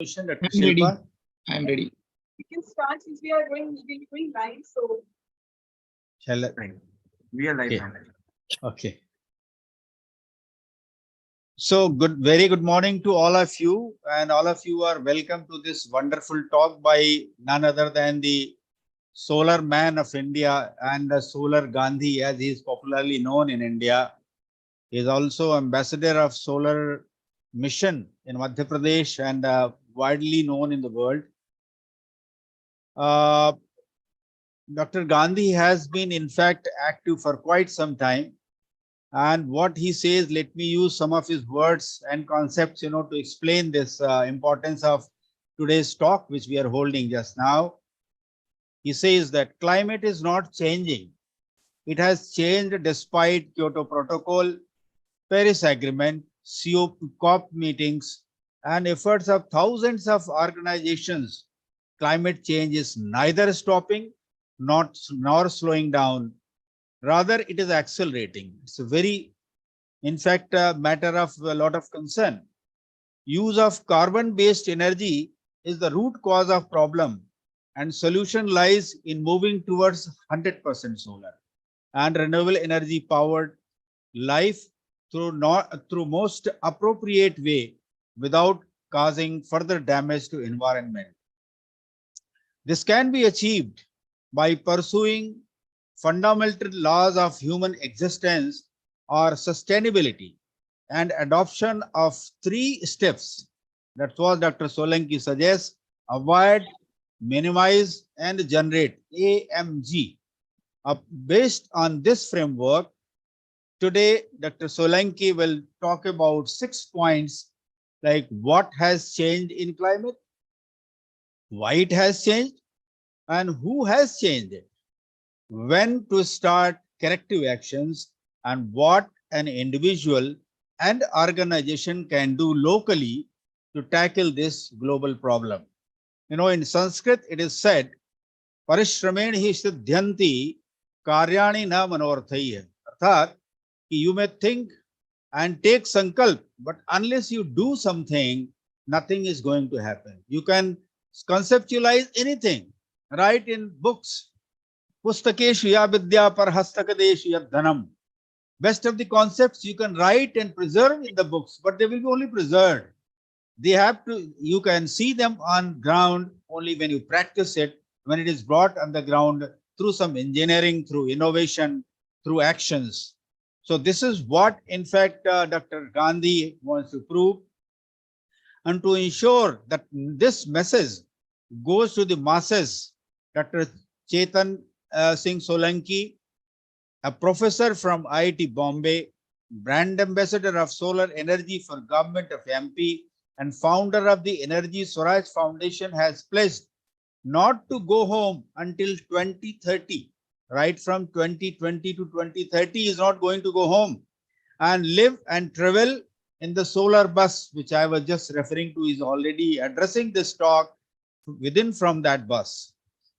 Dr. I'm ready. Shilpa. I'm ready. We can start since we are going live. So Shall I? We are live Okay. now. Okay. So very good morning to all of you, and all of you are welcome to this wonderful talk by none other than the Solar Man of India and the Solar Gandhi, as he is popularly known in India. He is also ambassador of Solar Mission in Madhya Pradesh and widely known in the world. Dr. Gandhi has been, in fact, active for quite some time. And what he says, let me use some of his words and concepts, to explain this importance of today's talk, which we are holding just now. He says that climate is not changing. It has changed despite Kyoto Protocol, Paris Agreement, COP meetings, and efforts of thousands of organizations. Climate change is neither stopping nor slowing down. Rather, it is accelerating. It's a very, in fact, a matter of a lot of concern. Use of carbon-based energy is the root cause of problem, and solution lies in moving towards 100% solar and renewable energy powered life through most appropriate way without causing further damage to environment. This can be achieved by pursuing fundamental laws of human existence or sustainability and adoption of 3 steps. That's what Dr. Solanki suggests: avoid, minimize, and generate, AMG. Based on this framework, today Dr. Solanki will talk about 6 points, like what has changed in climate, why it has changed, and who has changed it, when to start corrective actions, and what an individual and organization can do locally to tackle this global problem. In Sanskrit, it is said, Parishramen hi siddhyanti karyani na manorthaiya. Arthat, you may think and take sankalp, but unless you do something, nothing is going to happen. You can conceptualize anything, write in books, Pustakeshu ya vidya par hastakadeshu yad dhanam. Best of the concepts you can write and preserve in the books, but they will be only preserved. You can see them on ground only when you practice it, when it is brought on the ground through some engineering, through innovation, through actions. So this is what, in fact, Dr. Gandhi wants to prove. And to ensure that this message goes to the masses, Dr. Chetan Singh Solanki, a professor from IIT Bombay, brand ambassador of solar energy for government of MP, and founder of the Energy Swaraj Foundation, has pledged not to go home until 2030. Right from 2020 to 2030, he is not going to go home, and live and travel in the solar bus, which I was just referring to. Is already addressing this talk from that bus.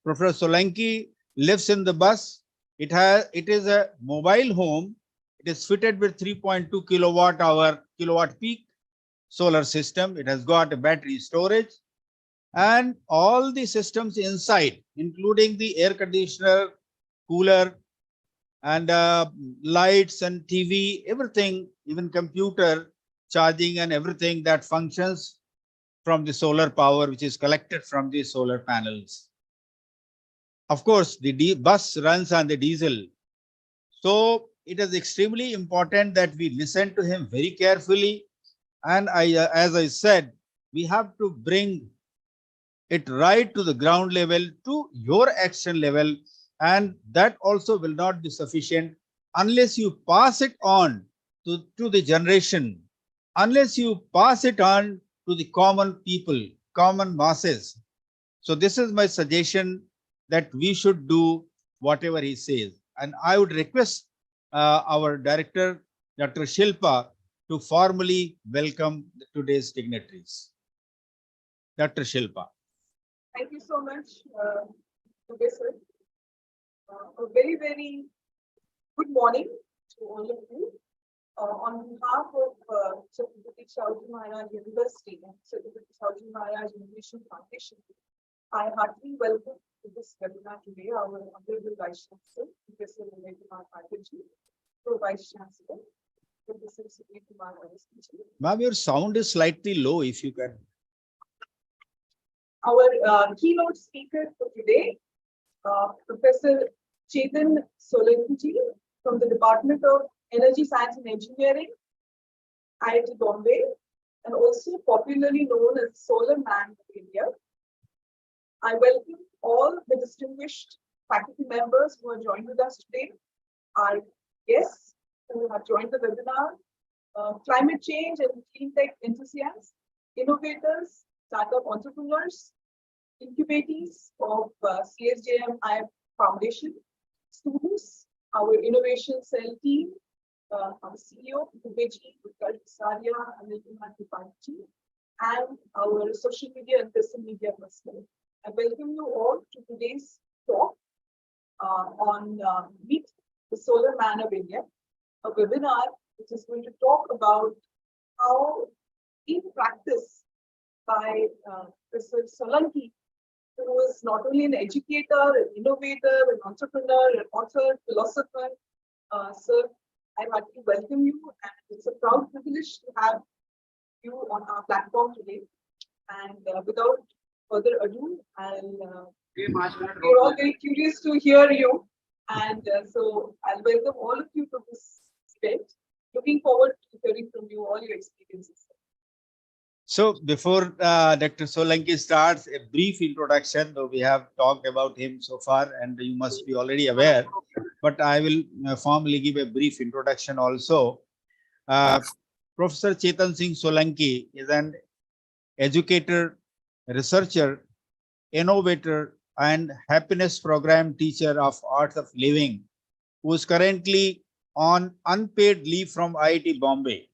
Professor Solanki lives in the bus. It is a mobile home. It is fitted with 3.2 kilowatt peak solar system. It has got a battery storage and all the systems inside, including the air conditioner, cooler, and lights and TV, everything, even computer charging and everything that functions from the solar power, which is collected from the solar panels. Of course, the bus runs on the diesel. So it is extremely important that we listen to him very carefully. And as I said, we have to bring it right to the ground level, to your action level. And that also will not be sufficient unless you pass it on to the generation, unless you pass it on to the common people, common masses. So this is my suggestion, that we should do whatever he says. And I would request our director, Dr. Shilpa, to formally welcome today's dignitaries. Dr. Shilpa. thank you so much, Professor. A very, very good morning to all of you. On behalf of Chhatrapati Shivaji Maharaj University and Chhatrapati Shivaji Maharaj Innovation Foundation, I heartily welcome to this webinar today our Honorable Vice Chancellor, Professor Vivek Kumar Patilji, Vice Chancellor, Professor Sudhir Kumar Patilji. Ma'am, your sound is slightly low, if you can. Our keynote speaker for today, Professor Chetan Solanki from the Department of Energy Science and Engineering, IIT Bombay, and also popularly known as Solarman of India. I welcome all the distinguished faculty members who are joined with us today, our guests who have joined the webinar, climate change and clean tech enthusiasts, innovators, startup entrepreneurs, incubatees of CSJMI Foundation, students, our innovation cell team, our CEO, Dubeji, Utkarsh Saria, Anil Kumar Tripathi, and our social media and personal media personnel. I welcome you all to today's talk on Meet the Solar Man of India, a webinar which is going to talk about how, in practice, by Professor Solanki, who is not only an educator, an innovator, an entrepreneur, an author, philosopher. Sir, I heartily welcome you, and it's a proud privilege to have you on our platform today. And without further ado, we're all very curious to hear you, and so I'll welcome all of you to this event. Looking forward to hearing from you all your experiences. So before Dr. Solanki starts, a brief introduction, though we have talked about him so far and you must be already aware, but I will formally give a brief introduction also. Professor Chetan Singh Solanki is an educator, researcher, innovator, and happiness program teacher of Arts of Living, who is currently on unpaid leave from IIT Bombay.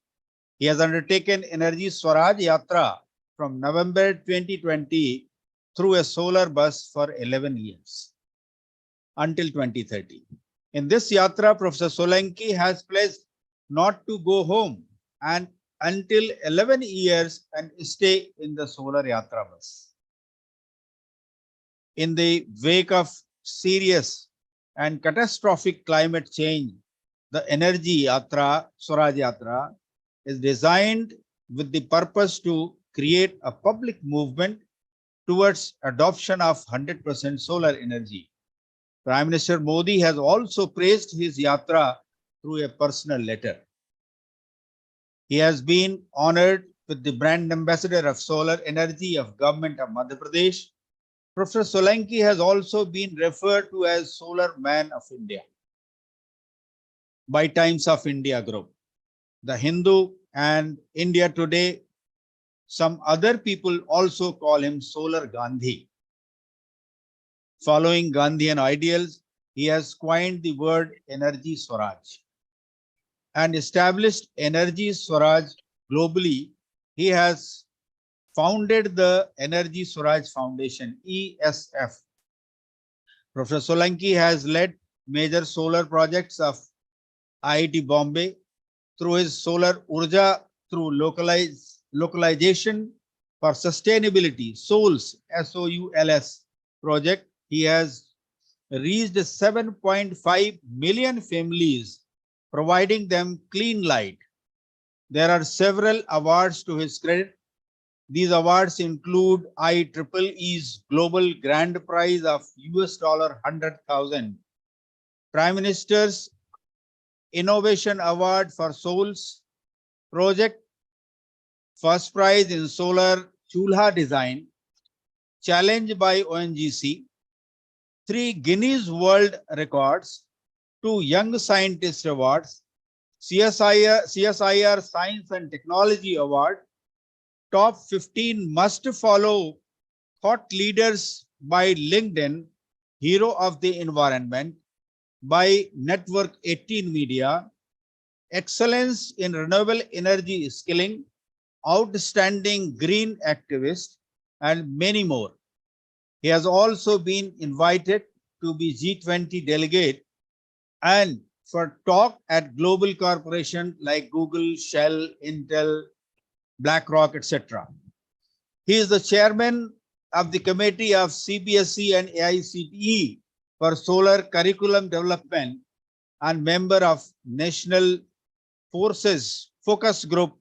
He has undertaken Energy Swaraj Yatra from November 2020 through a solar bus for 11 years until 2030. In this Yatra, Professor Solanki has pledged not to go home and until 11 years and stay in the solar Yatra bus. In the wake of serious and catastrophic climate change, the Energy Yatra, Swaraj Yatra, is designed with the purpose to create a public movement towards adoption of 100% solar energy. Prime Minister Modi has also praised his yatra through a personal letter. He has been honored with the brand ambassador of solar energy of Government of Madhya Pradesh. Professor Solanki has also been referred to as Solar Man of India by Times of India Group, The Hindu, and India Today. Some other people also call him Solar Gandhi. Following Gandhian ideals, he has coined the word Energy Swaraj and established Energy Swaraj globally. He has founded the Energy Swaraj Foundation, ESF. Professor Solanki has led major solar projects of IIT Bombay through his Solar Urja through localization for sustainability, SOULS, SOULS project. He has reached 7.5 million families, providing them clean light. There are several awards to his credit. These awards include IEEE's Global Grand Prize of $100,000, Prime Minister's Innovation Award for SOULS project, first prize in solar chulha design, challenge by ONGC, 3 Guinness World Records, 2 Young Scientist Awards, CSIR Science and Technology Award, top 15 must follow thought leaders by LinkedIn, Hero of the Environment by Network 18 Media, excellence in renewable energy skilling, outstanding green activist, and many more. He has also been invited to be G20 delegate and for talk at global corporations like Google, Shell, Intel, BlackRock, etc. He is the chairman of the committee of CBSE and AICTE for solar curriculum development and member of National Forces Focus Group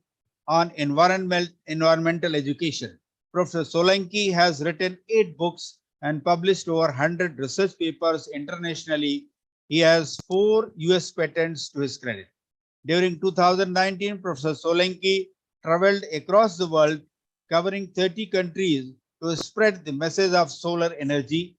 on environmental education. Professor Solanki has written 8 books and published over 100 research papers internationally. He has 4 US patents to his credit. During 2019, Professor Solanki traveled across the world, covering 30 countries to spread the message of solar energy.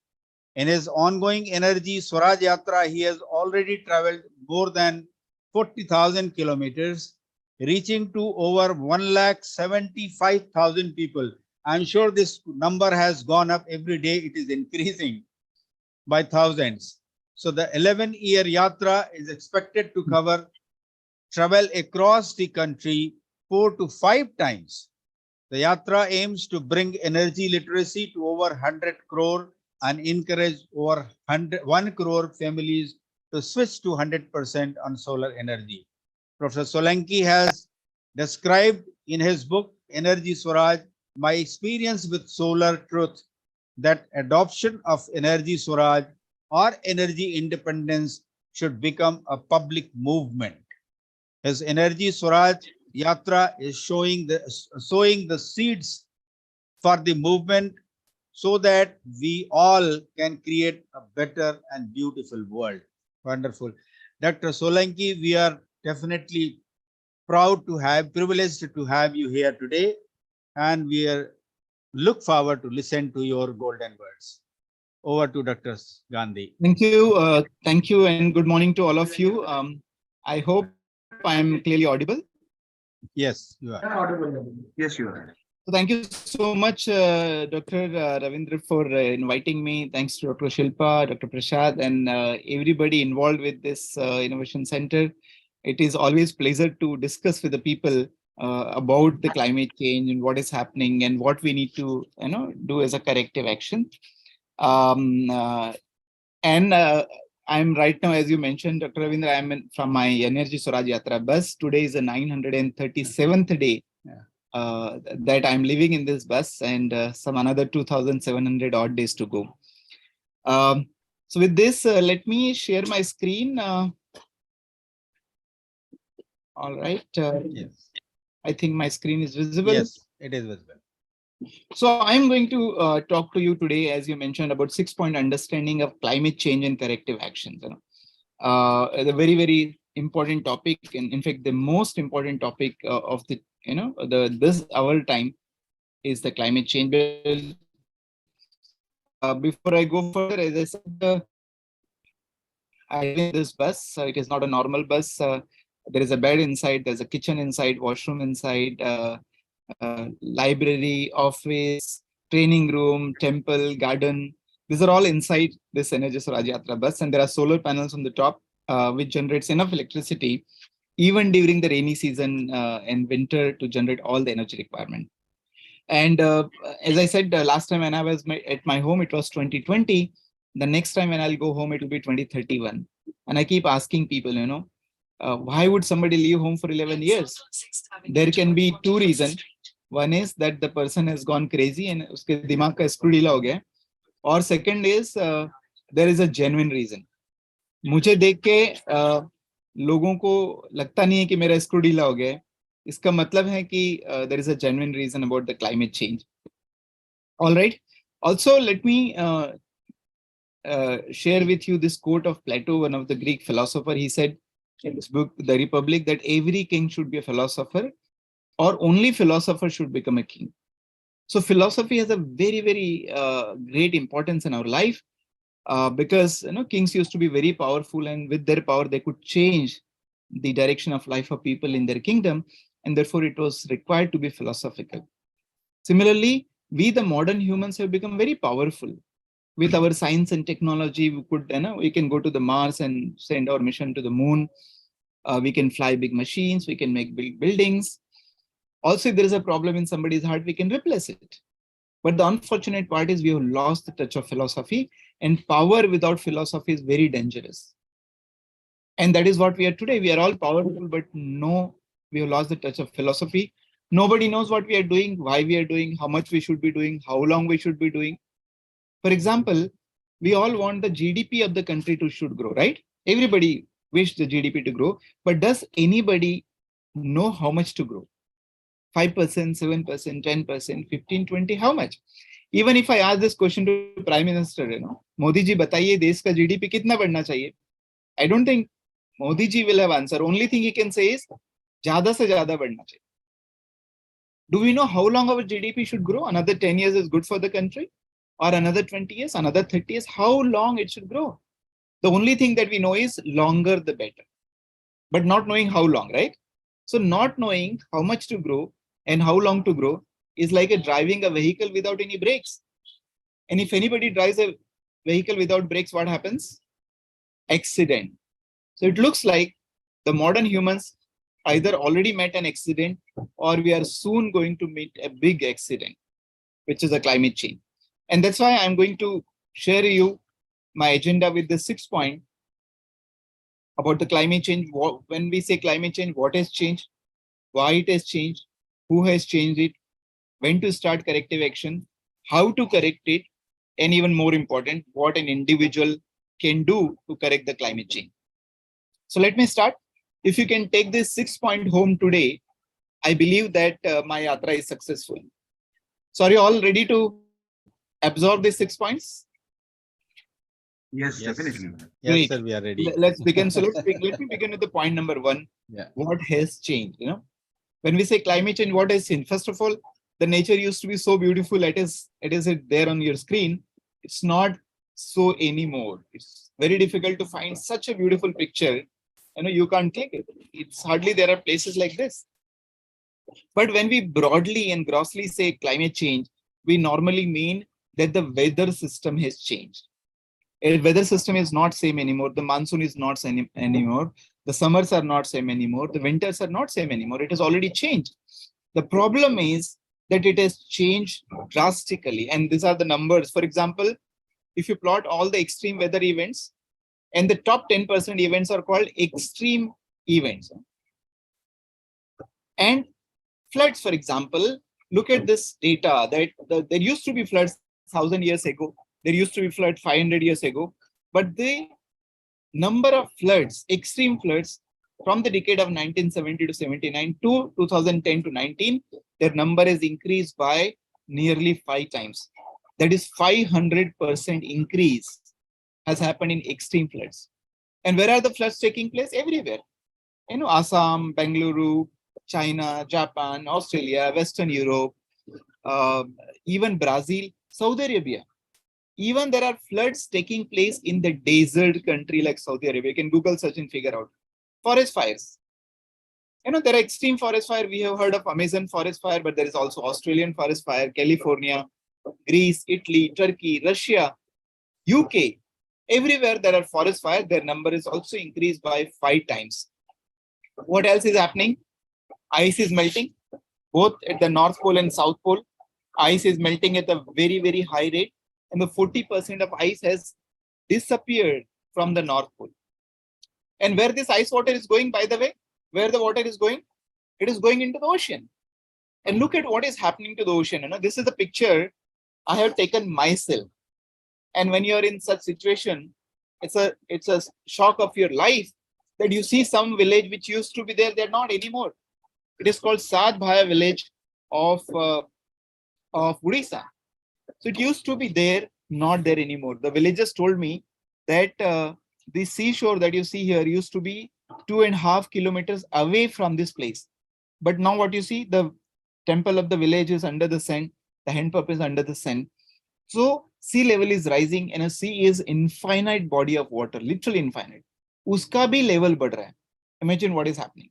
In his ongoing Energy Swaraj Yatra, he has already traveled more than 40,000 kilometers, reaching to over 1,75,000 people. I'm sure this number has gone up every day. It is increasing by thousands. So the 11-year Yatra is expected to travel across the country 4 to 5 times. The Yatra aims to bring energy literacy to over 100 crore and encourage over 1 crore families to switch to 100% on solar energy. Professor Solanki has described in his book Energy Swaraj, My Experience with Solar Truth, that adoption of Energy Swaraj or energy independence should become a public movement. His Energy Swaraj Yatra is sowing the seeds for the movement so that we all can create a better and beautiful world. Wonderful. Dr. Solanki, we are definitely privileged to have you here today, and we look forward to listen to your golden words. Over to Dr. Gandhi. Thank you, and good morning to all of you. I hope I am clearly audible. Yes, you are. Yes, you are. So thank you so much, Dr. Ravindra, for inviting me. Thanks to Dr. Shilpa, Dr. Prashad, and everybody involved with this Innovation Center. It is always pleasure to discuss with the people about the climate change and what is happening and what we need to do as a corrective action. I'm right now, as you mentioned, Dr. Ravindra, I'm from my Energy Swaraj Yatra bus. Today is the 937th day that I'm living in this bus, and some another 2,700 odd days to go. So with this, let me share my screen. All right. Yes. I think my screen is visible. Yes, it is visible. So I'm going to talk to you today, as you mentioned, about 6-point understanding of climate change and corrective actions. The very, very important topic, and in fact, the most important topic of the this our time is the climate change. Before I go further, as I said, I live in this bus. So it is not a normal bus. There is a bed inside. There's a kitchen inside, washroom inside. Library, office, training room, temple, garden. These are all inside this Energy Swaraj Yatra bus, and there are solar panels on the top, which generates enough electricity even during the rainy season and winter to generate all the energy requirement. And as I said last time when I was at my home, it was 2020. The next time when I'll go home, it will be 2031. And I keep asking people, why would somebody leave home for 11 years? There can be 2 reasons. One is that the person has gone crazy and uske dimag ka screw ढीला हो गया. Or second is there is a genuine reason. मुझे देख के लोगों को लगता नहीं है कि मेरा screw ढीला हो गया. इसका मतलब है कि there is a genuine reason about the climate change. All right. Also, let me share with you this quote of Plato, one of the Greek philosopher. He said in his book, The Republic, that every king should be a philosopher, or only philosopher should become a king. So philosophy has a very, very great importance in our life because kings used to be very powerful, and with their power, they could change the direction of life of people in their kingdom, and therefore it was required to be philosophical. Similarly, we the modern humans have become very powerful. With our science and technology, we can go to the Mars and send our mission to the moon. We can fly big machines. We can make big buildings. Also, if there is a problem in somebody's heart, we can replace it. But the unfortunate part is we have lost the touch of philosophy, and power without philosophy is very dangerous. And that is what we are today. We are all powerful, but no, we have lost the touch of philosophy. Nobody knows what we are doing, why we are doing, how much we should be doing, how long we should be doing. For example, we all want the GDP of the country to should grow, right? Everybody wish the GDP to grow, but does anybody know how much to grow? 5%, 7%, 10%, 15, 20, how much? Even if I ask this question to Prime Minister, Modi ji, bataiye desh ka GDP kitna badhna chahiye? I don't think Modi ji will have answer. Only thing he can say is, zyada se zyada badhna chahiye. Do we know how long our GDP should grow? Another 10 years is good for the country? Or another 20 years, another 30 years? How long it should grow? The only thing that we know is longer the better. But not knowing how long, right? So not knowing how much to grow and how long to grow is like driving a vehicle without any brakes. And if anybody drives a vehicle without brakes, what happens? Accident. So it looks like the modern humans either already met an accident or we are soon going to meet a big accident, which is a climate change. And that's why I'm going to share you my agenda with the 6 point about the climate change. When we say climate change, what has changed, why it has changed, who has changed it, when to start corrective action, how to correct it, and even more important, what an individual can do to correct the climate change. So let me start. If you can take this 6 point home today, I believe that my yatra is successful. So are you all ready to absorb these 6 points? Yes, definitely. Yes, Great. sir, we are ready. Let's begin. So let me begin with the point number 1. Yeah. What has changed? When we say climate change, what has changed? First of all, the nature used to be so beautiful. It is there on your screen. It's not so anymore. It's very difficult to find such a beautiful picture. You can't click it. It's hardly there are places like this. But when we broadly and grossly say climate change, we normally mean that the weather system has changed. A weather system is not same anymore. The monsoon is not same anymore. The summers are not same anymore. The winters are not same anymore. It has already changed. The problem is that it has changed drastically. And these are the numbers. For example, if you plot all the extreme weather events, and the top 10% events are called extreme events. And floods, for example, look at this data that there used to be floods 1,000 years ago. There used to be flood 500 years ago, but the number of floods, extreme floods, from the decade of 1970 to 79 to 2010 to 19, their number has increased by nearly 5 times. That is 500% increase has happened in extreme floods. And where are the floods taking place? Everywhere. Assam, Bengaluru, China, Japan, Australia, Western Europe, even Brazil, Saudi Arabia. Even there are floods taking place in the desert country like Saudi Arabia. You can Google search and figure out. Forest fires. There are extreme forest fire. We have heard of Amazon forest fire, but there is also Australian forest fire, California, Greece, Italy, Turkey, Russia, UK. Everywhere there are forest fire, their number is also increased by 5 times. What else is happening? Ice is melting, both at the North Pole and South Pole. Ice is melting at a very, very high rate. And the 40% of ice has disappeared from the North Pole. And where this ice water is going, by the way, where the water is going, it is going into the ocean. And look at what is happening to the ocean. This is a picture I have taken myself. And when you're in such situation, it's a shock of your life that you see some village which used to be there, they're not anymore. It is called Sadbhaya village of Odisha. So it used to be there, not there anymore. The villagers told me that the seashore that you see here used to be 2.5 kilometers away from this place. But now what you see, the temple of the village is under the sand, the hand pump is under the sand. So sea level is rising and a sea is infinite body of water, literally infinite. Uska bhi level बढ़ रहा है. Imagine what is happening.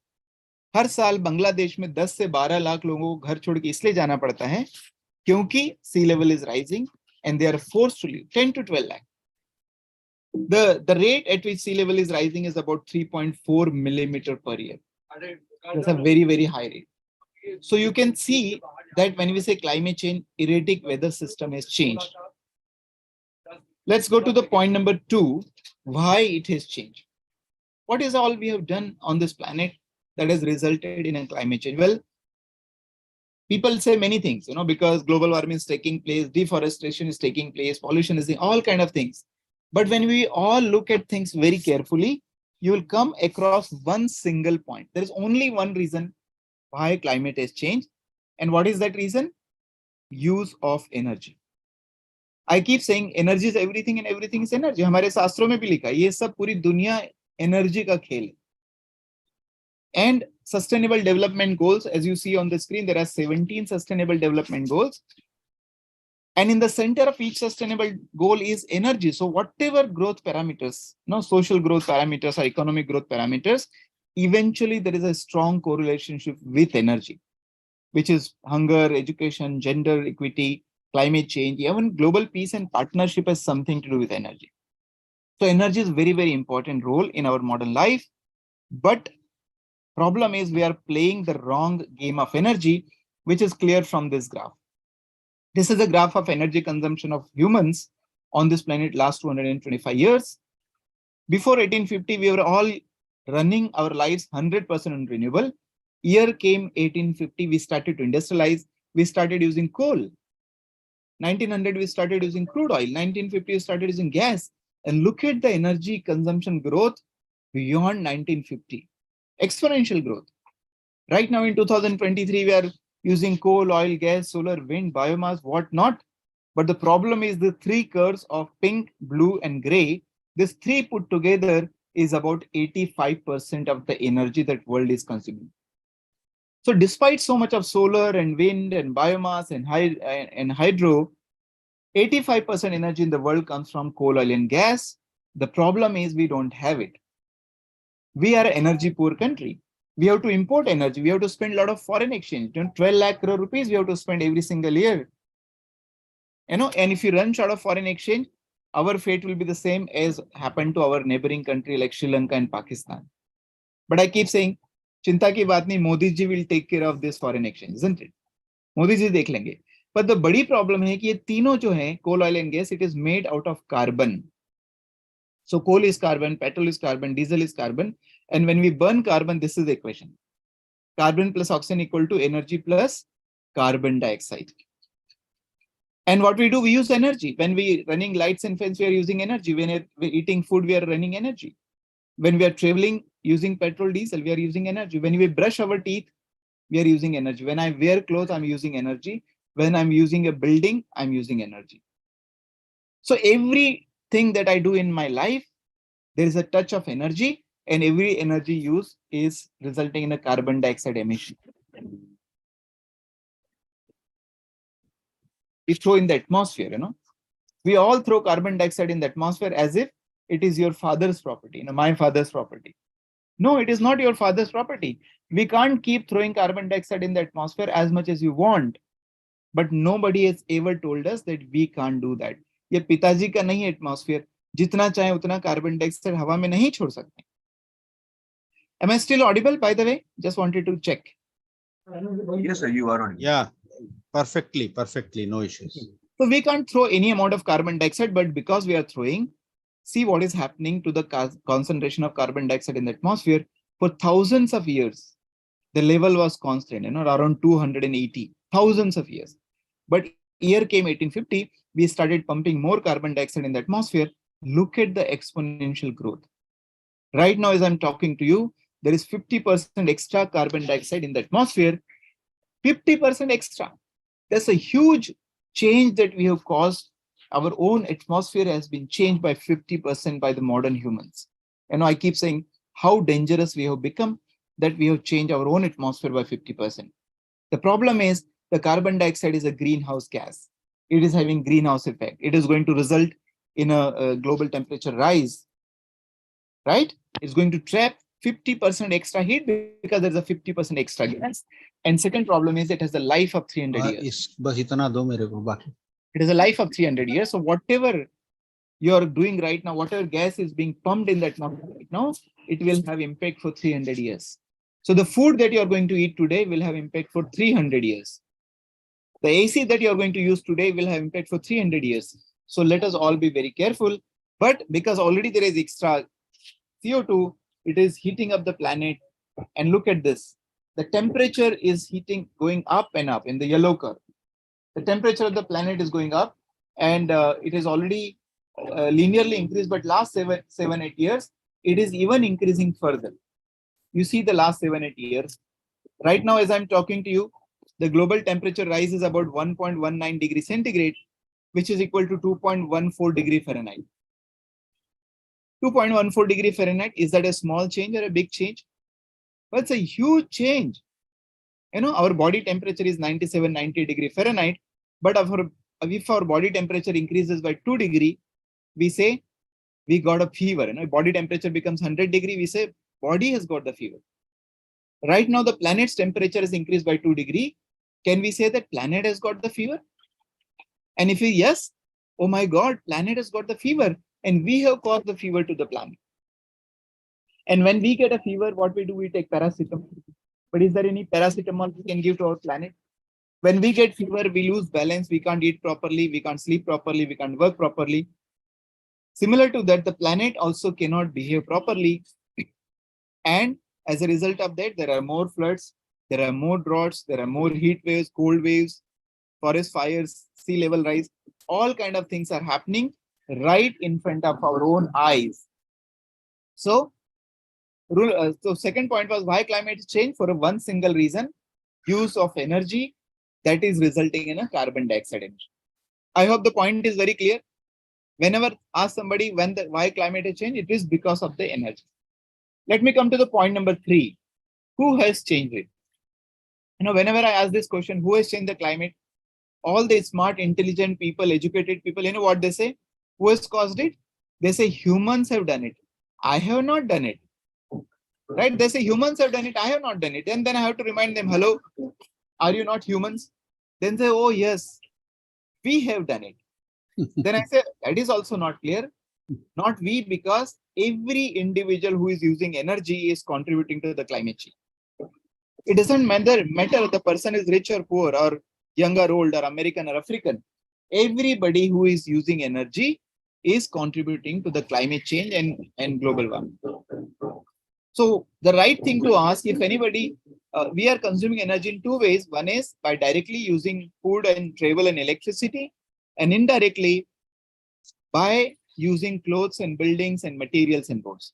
हर साल बांग्लादेश में 10 से 12 लाख लोगों को घर छोड़ के इसलिए जाना पड़ता है क्योंकि sea level is rising and they are forced to leave. 10 to 12 lakh. The rate at which sea level is rising is about 3.4 millimeter per year. That's a very, very high rate. So you can see that when we say climate change, erratic weather system has changed. Let's go to the point number 2, why it has changed. What is all we have done on this planet that has resulted in a climate change? Well, people say many things, because global warming is taking place, deforestation is taking place, pollution is all kind of things. But when we all look at things very carefully, you will come across one single point. There is only one reason why climate has changed. And what is that reason? Use of energy. I keep saying energy is everything and everything is energy. हमारे शास्त्रों में भी लिखा है, ये सब पूरी दुनिया energy का खेल है. And sustainable development goals, as you see on the screen, there are 17 sustainable development goals. And in the center of each sustainable goal is energy. So whatever growth parameters, social growth parameters or economic growth parameters, eventually there is a strong correlation with energy, which is hunger, education, gender equity, climate change, even global peace and partnership has something to do with energy. So energy is very, very important role in our modern life. But problem is we are playing the wrong game of energy, which is clear from this graph. This is a graph of energy consumption of humans on this planet last 225 years. Before 1850, we were all running our lives 100% on renewable. Year came 1850, we started to industrialize. We started using coal. 1900, we started using crude oil. 1950, we started using gas. And look at the energy consumption growth beyond 1950. Exponential growth. Right now in 2023, we are using coal, oil, gas, solar, wind, biomass, whatnot. But the problem is the three curves of pink, blue, and gray. This three put together is about 85% of the energy that world is consuming. So despite so much of solar and wind and biomass and hydro, 85% energy in the world comes from coal, oil, and gas. The problem is we don't have it. We are an energy poor country. We have to import energy. We have to spend a lot of foreign exchange. 12 lakh crore rupees we have to spend every single year. And if you run short of foreign exchange, our fate will be the same as happened to our neighboring country like Sri Lanka and Pakistan. But I keep saying, chinta ki baat nahi, Modi ji will take care of this foreign exchange, isn't it? Modi ji dekh lenge. But the badi problem hai ki ye तीनों जो है, coal, oil and gas, it is made out of carbon. So coal is carbon, petrol is carbon, diesel is carbon. And when we burn carbon, this is the equation. Carbon plus oxygen equal to energy plus carbon dioxide. And what we do, we use energy. When we are running lights and fans, we are using energy. When we're eating food, we are running energy. When we are traveling using petrol, diesel, we are using energy. When we brush our teeth, we are using energy. When I wear clothes, I'm using energy. When I'm using a building, I'm using energy. So everything that I do in my life, there is a touch of energy, and every energy use is resulting in a carbon dioxide emission. We throw in the atmosphere, We all throw carbon dioxide in the atmosphere as if it is your father's property, my father's property. No, it is not your father's property. We can't keep throwing carbon dioxide in the atmosphere as much as you want. But nobody has ever told us that we can't do that. ये पिताजी का नहीं atmosphere. जितना चाहे उतना carbon dioxide हवा में नहीं छोड़ सकते. Am I still audible, by the way? Just wanted to check. Yes, sir, you are on. Yeah, perfectly, no issues. So we can't throw any amount of carbon dioxide, but because we are throwing, see what is happening to the concentration of carbon dioxide in the atmosphere. For thousands of years, the level was constant, around 280, thousands of years. But year came 1850, we started pumping more carbon dioxide in the atmosphere. Look at the exponential growth. Right now, as I'm talking to you, there is 50% extra carbon dioxide in the atmosphere. 50% extra. That's a huge change that we have caused. Our own atmosphere has been changed by 50% by the modern humans. I keep saying how dangerous we have become, that we have changed our own atmosphere by 50%. The problem is the carbon dioxide is a greenhouse gas. It is having greenhouse effect. It is going to result in a global temperature rise, right? It's going to trap 50% extra heat because there's a 50% extra gas. And second problem is it has a life of 300 years. It has a life of 300 years. So whatever you're doing right now, whatever gas is being pumped in that atmosphere right now, it will have impact for 300 years. So the food that you're going to eat today will have impact for 300 years. The AC that you're going to use today will have impact for 300 years. So let us all be very careful. But because already there is extra CO2, it is heating up the planet. And look at this. The temperature is going up and up in the yellow curve. The temperature of the planet is going up, and it is already linearly increased, but last 8 years, it is even increasing further. You see the last 8 years. Right now, as I'm talking to you, the global temperature rise is about 1.19 degrees centigrade, which is equal to 2.14 degree Fahrenheit. 2.14 degree Fahrenheit, is that a small change or a big change? Well, it's a huge change. You know, our body temperature is 97, 90 degree Fahrenheit, but if our body temperature increases by 2 degree, we say we got a fever. You know, if body temperature becomes 100 degree, we say body has got the fever. Right now, the planet's temperature is increased by 2 degree. Can we say that planet has got the fever? And if we yes, oh my God, planet has got the fever, and we have caused the fever to the planet. And when we get a fever, what we do, we take paracetamol. But is there any paracetamol we can give to our planet? When we get fever, we lose balance. We can't eat properly. We can't sleep properly. We can't work properly. Similar to that, the planet also cannot behave properly. And as a result of that, there are more floods, there are more droughts, there are more heat waves, cold waves, forest fires, sea level rise. All kind of things are happening right in front of our own eyes. So second point was why climate change? For one single reason, use of energy that is resulting in a carbon dioxide emission. I hope the point is very clear. Whenever ask somebody why climate change, it is because of the energy. Let me come to the point number 3. Who has changed it? You know, whenever I ask this question, who has changed the climate? All the smart, intelligent people, educated people, you know what they say? Who has caused it? They say humans have done it. I have not done it. Right? They say humans have done it. I have not done it. And then I have to remind them, hello, are you not humans? Then they say, oh yes, we have done it. Then I say, that is also not clear. Not we, because every individual who is using energy is contributing to the climate change. It doesn't matter if the person is rich or poor or young or old or American or African. Everybody who is using energy is contributing to the climate change and global warming. So the right thing to ask, if anybody, we are consuming energy in 2 ways. One is by directly using food and travel and electricity, and indirectly by using clothes and buildings and materials and boards.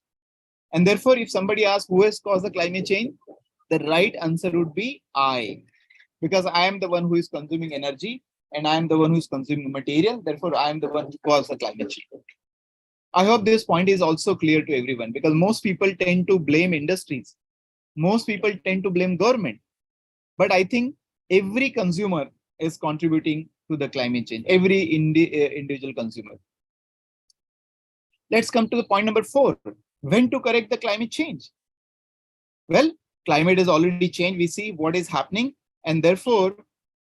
And therefore, if somebody asks who has caused the climate change, the right answer would be I, because I am the one who is consuming energy and I am the one who is consuming material. Therefore, I am the one who caused the climate change. I hope this point is also clear to everyone, because most people tend to blame industries. Most people tend to blame government. But I think every consumer is contributing to the climate change, every individual consumer. Let's come to the point number 4. When to correct the climate change? Well, climate has already changed. We see what is happening, and therefore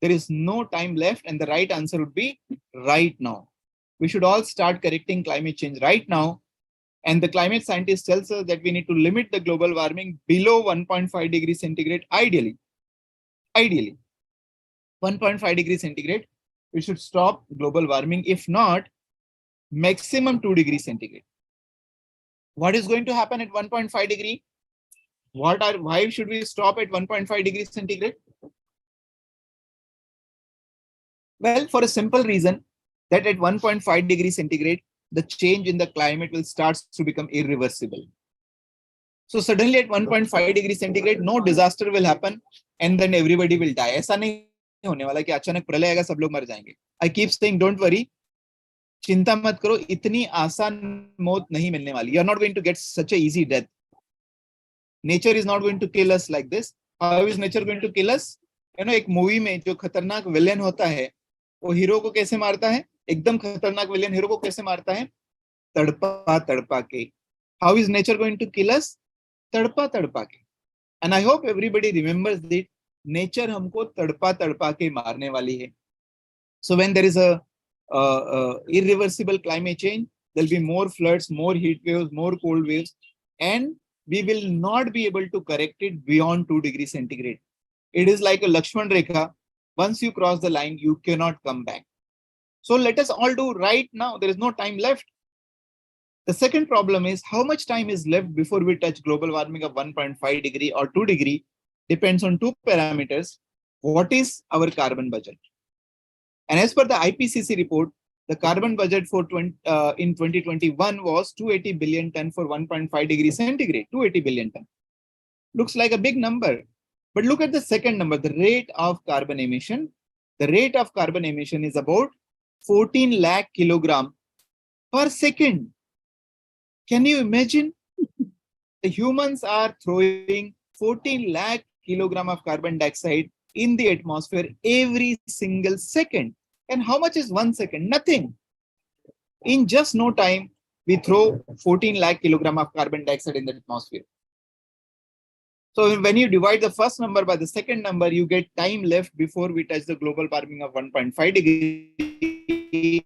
there is no time left. And the right answer would be right now. We should all start correcting climate change right now. And the climate scientist tells us that we need to limit the global warming below 1.5 degrees centigrade, ideally. Ideally, 1.5 degrees centigrade, we should stop global warming. If not, maximum 2 degrees centigrade. What is going to happen at 1.5 degree? Why should we stop at 1.5 degrees centigrade? Well, for a simple reason that at 1.5 degrees centigrade, the change in the climate will start to become irreversible. So suddenly at 1.5 degrees centigrade, no disaster will happen and then everybody will die. ऐसा नहीं होने वाला कि अचानक प्रलय आएगा, सब लोग मर जाएंगे. I keep saying, don't worry. चिंता मत करो, इतनी आसान मौत नहीं मिलने वाली. You are not going to get such a easy death. Nature is not going to kill us like this. How is nature going to kill us? You know, एक मूवी में जो खतरनाक विलेन होता है, वो हीरो को कैसे मारता है? एकदम खतरनाक विलेन हीरो को कैसे मारता है? तड़पा तड़पा के. How is nature going to kill us? तड़पा तड़पा के. And I hope everybody remembers that nature हमको तड़पा तड़पा के मारने वाली है. So when there is a irreversible climate change, there will be more floods, more heat waves, more cold waves, and we will not be able to correct it beyond 2 degrees centigrade. It is like a Lakshman Rekha. Once you cross the line, you cannot come back. So let us all do right now. There is no time left. The second problem is how much time is left before we touch global warming of 1.5 degree or 2 degree depends on two parameters. What is our carbon budget? And as per the IPCC report, the carbon budget for in 2021 was 280 billion ton for 1.5 degrees centigrade, 280 billion ton. Looks like a big number. But look at the second number, the rate of carbon emission. The rate of carbon emission is about 14 lakh kilogram per second. Can you imagine? The humans are throwing 14 lakh kilogram of carbon dioxide in the atmosphere every single second. And how much is 1 second? Nothing. In just no time, we throw 14 lakh kilogram of carbon dioxide in the atmosphere. So when you divide the first number by the second number, you get time left before we touch the global warming of 1.5 degree.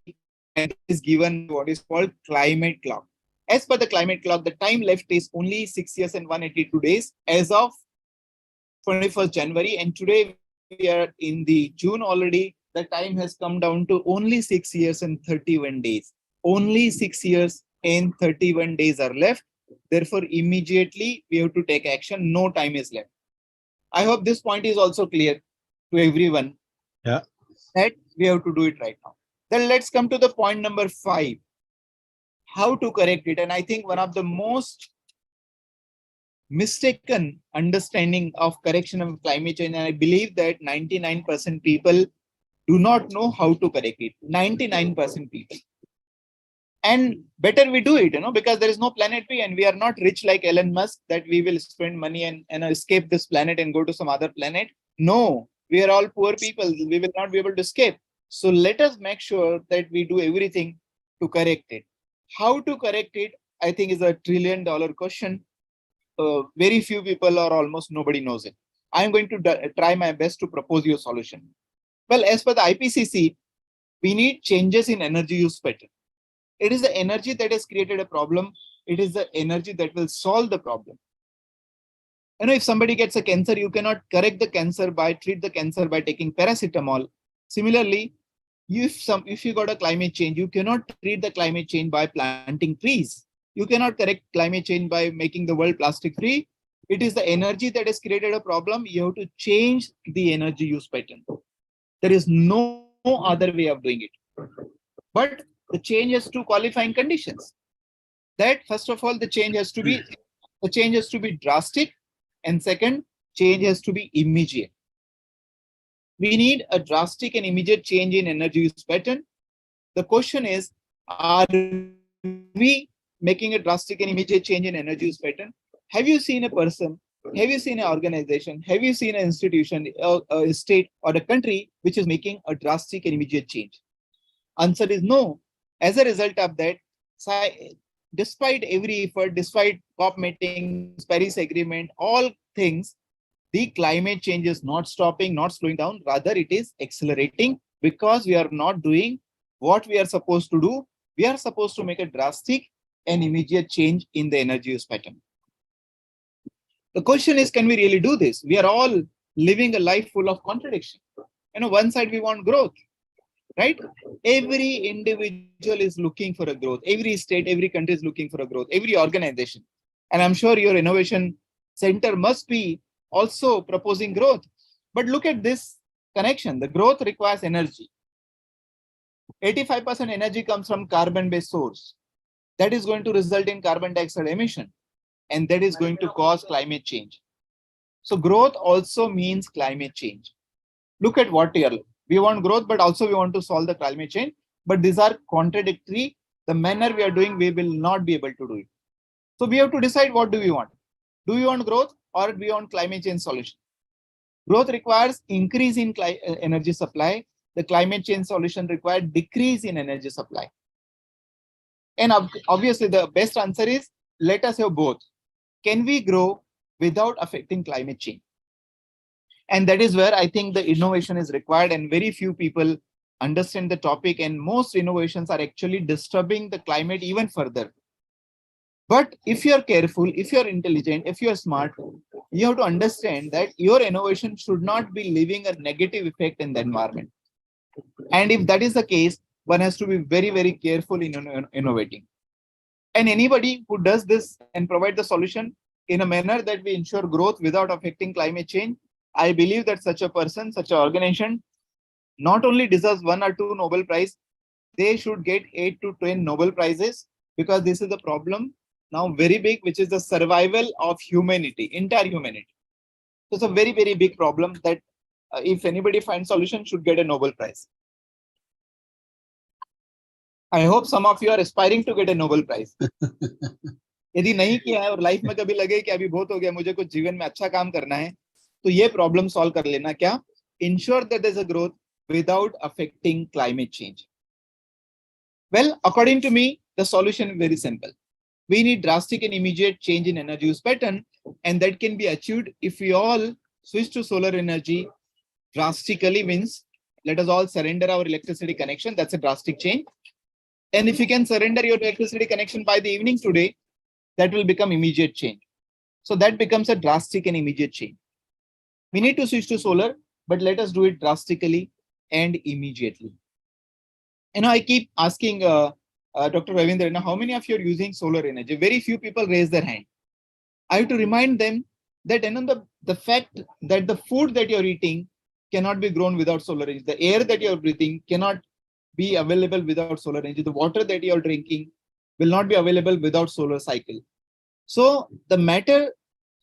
And this is given what is called climate clock. As per the climate clock, the time left is only 6 years and 182 days as of 21st January. And today we are in the June already. The time has come down to only 6 years and 31 days. Only 6 years and 31 days are left. Therefore, immediately we have to take action. No time is left. I hope this point is also clear to everyone. Yeah. That we have to do it right now. Then let's come to the point number 5. How to correct it. And I think one of the most mistaken understanding of correction of climate change, and I believe that 99% people do not know how to correct it. 99% people. And better we do it, because there is no planet B and we are not rich like Elon Musk that we will spend money and escape this planet and go to some other planet. No, we are all poor people. We will not be able to escape. So let us make sure that we do everything to correct it. How to correct it, I think, is a $1 trillion question. Very few people or almost nobody knows it. I'm going to try my best to propose you a solution. Well, as per the IPCC, we need changes in energy use pattern. It is the energy that has created a problem. It is the energy that will solve the problem. If somebody gets a cancer, you cannot correct the cancer treat the cancer by taking paracetamol. Similarly, if you got a climate change, you cannot treat the climate change by planting trees. You cannot correct climate change by making the world plastic free. It is the energy that has created a problem. You have to change the energy use pattern. There is no other way of doing it. But the change has two qualifying conditions. That first of all, the change has to be drastic, and second, change has to be immediate. We need a drastic and immediate change in energy use pattern. The question is, are we making a drastic and immediate change in energy use pattern? Have you seen a person? Have you seen an organization? Have you seen an institution, a state, or a country which is making a drastic and immediate change? Answer is no. As a result of that, despite every effort, despite COP meetings, Paris Agreement, all things, the climate change is not stopping, not slowing down. Rather, it is accelerating because we are not doing what we are supposed to do. We are supposed to make a drastic and immediate change in the energy use pattern. The question is, can we really do this? We are all living a life full of contradiction. One side we want growth, right? Every individual is looking for a growth. Every state, every country is looking for a growth. Every organization. And I'm sure your innovation center must be also proposing growth. But look at this connection. The growth requires energy. 85% energy comes from carbon-based source. That is going to result in carbon dioxide emission. And that is going to cause climate change. So growth also means climate change. Look at what here. We want growth, but also we want to solve the climate change. But these are contradictory. The manner we are doing, we will not be able to do it. So we have to decide, what do we want? Do we want growth or do we want climate change solution? Growth requires increase in energy supply. The climate change solution requires decrease in energy supply. And obviously the best answer is, let us have both. Can we grow without affecting climate change? And that is where I think the innovation is required, and very few people understand the topic, and most innovations are actually disturbing the climate even further. But if you're careful, if you're intelligent, if you're smart, you have to understand that your innovation should not be leaving a negative effect in the environment. And if that is the case, one has to be very, very careful in innovating. And anybody who does this and provide the solution in a manner that we ensure growth without affecting climate change, I believe that such a person, such an organization, not only deserves 1 or 2 Nobel Prize, they should get 8 to 10 Nobel Prizes, because this is the problem now very big, which is the survival of humanity, entire humanity. So it's a very, very big problem that if anybody finds solution, should get a Nobel Prize. I hope some of you are aspiring to get a Nobel Prize. यदि नहीं किया है और life में कभी लगे कि अभी बहुत हो गया, मुझे कुछ जीवन में अच्छा काम करना है, तो ये प्रॉब्लम सॉल्व कर लेना. क्या? Ensure that there's a growth without affecting climate change. Well, according to me, the solution is very simple. We need drastic and immediate change in energy use pattern, and that can be achieved if we all switch to solar energy drastically. Means let us all surrender our electricity connection. That's a drastic change. And if you can surrender your electricity connection by the evening today, that will become immediate change. So that becomes a drastic and immediate change. We need to switch to solar, but let us do it drastically and immediately. You know, I keep asking Dr. Ravindra, how many of you are using solar energy? Very few people raise their hand. I have to remind them that the fact that the food that you're eating cannot be grown without solar energy. The air that you're breathing cannot be available without solar energy. The water that you're drinking will not be available without solar cycle. So the matter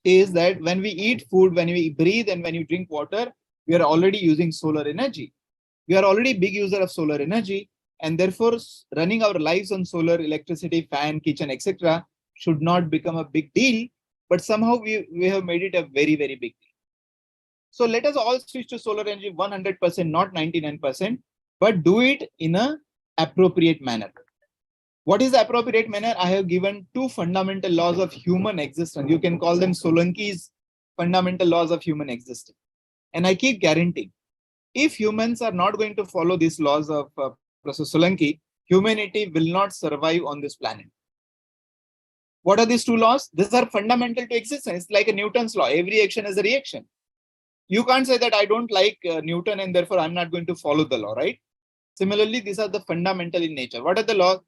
is that when we eat food, when we breathe, and when you drink water, we are already using solar energy. We are already big user of solar energy, and therefore running our lives on solar electricity, fan, kitchen, etc. should not become a big deal, but somehow we have made it a very, very big deal. So let us all switch to solar energy 100%, not 99%, but do it in an appropriate manner. What is the appropriate manner? I have given 2 fundamental laws of human existence. You can call them Solanki's fundamental laws of human existence. And I keep guaranteeing, if humans are not going to follow these laws of Professor Solanki, humanity will not survive on this planet. What are these 2 laws? These are fundamental to existence. It's like a Newton's law. Every action is a reaction. You can't say that I don't like Newton and therefore I'm not going to follow the law, right? Similarly, these are the fundamental in nature. What are the laws?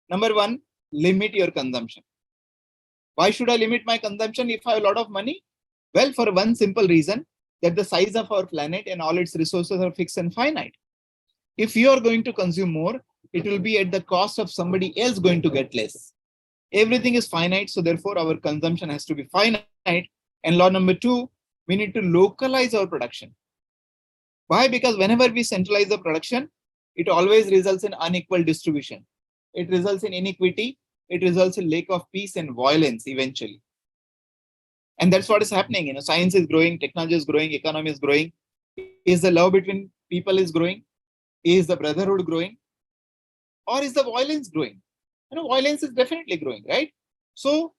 Number 1, limit your consumption. Why should I limit my consumption if I have a lot of money? Well, for one simple reason, that the size of our planet and all its resources are fixed and finite. If you are going to consume more, it will be at the cost of somebody else going to get less. Everything is finite, so therefore our consumption has to be finite. And law number 2, we need to localize our production. Why? Because whenever we centralize the production, it always results in unequal distribution. It results in inequity. It results in lack of peace and violence eventually. And that's what is happening. You know, science is growing, technology is growing, economy is growing. Is the love between people is growing? Is the brotherhood growing? Or is the violence growing? You know, violence is definitely growing, right? So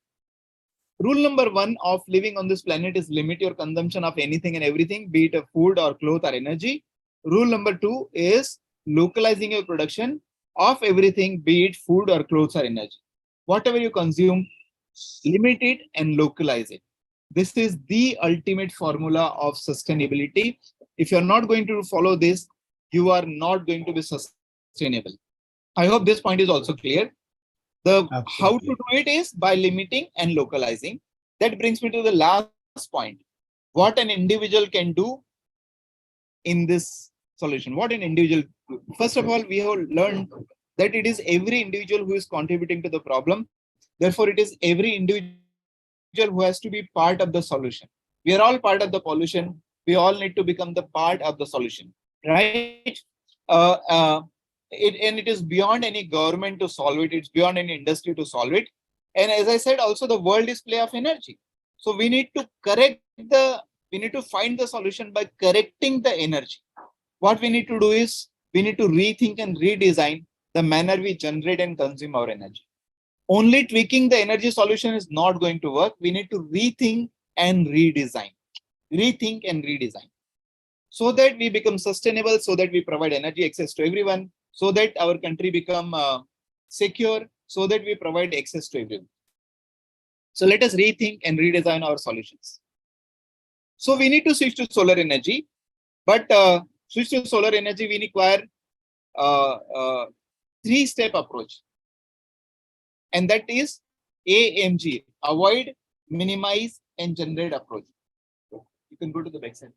rule number 1 of living on this planet is limit your consumption of anything and everything, be it a food or cloth or energy. Rule number 2 is localizing your production of everything, be it food or clothes or energy. Whatever you consume, limit it and localize it. This is the ultimate formula of sustainability. If you're not going to follow this, you are not going to be sustainable. I hope this point is also clear. The how to do it is by limiting and localizing. That brings me to the last point. What an individual can do in this solution. What an individual do. First of all, we have learned that it is every individual who is contributing to the problem. Therefore, it is every individual who has to be part of the solution. We are all part of the pollution. We all need to become the part of the solution, right? It is beyond any government to solve it. It's beyond any industry to solve it. And as I said, also the world is play of energy. So we need to find the solution by correcting the energy. What we need to do is we need to rethink and redesign the manner we generate and consume our energy. Only tweaking the energy solution is not going to work. We need to rethink and redesign. Rethink and redesign. So that we become sustainable, so that we provide energy access to everyone, so that our country become secure, so that we provide access to everyone. So let us rethink and redesign our solutions. So we need to switch to solar energy, but switch to solar energy, we require 3-step approach. and that is AMG, avoid, minimize, and generate approach. You can go to the back side.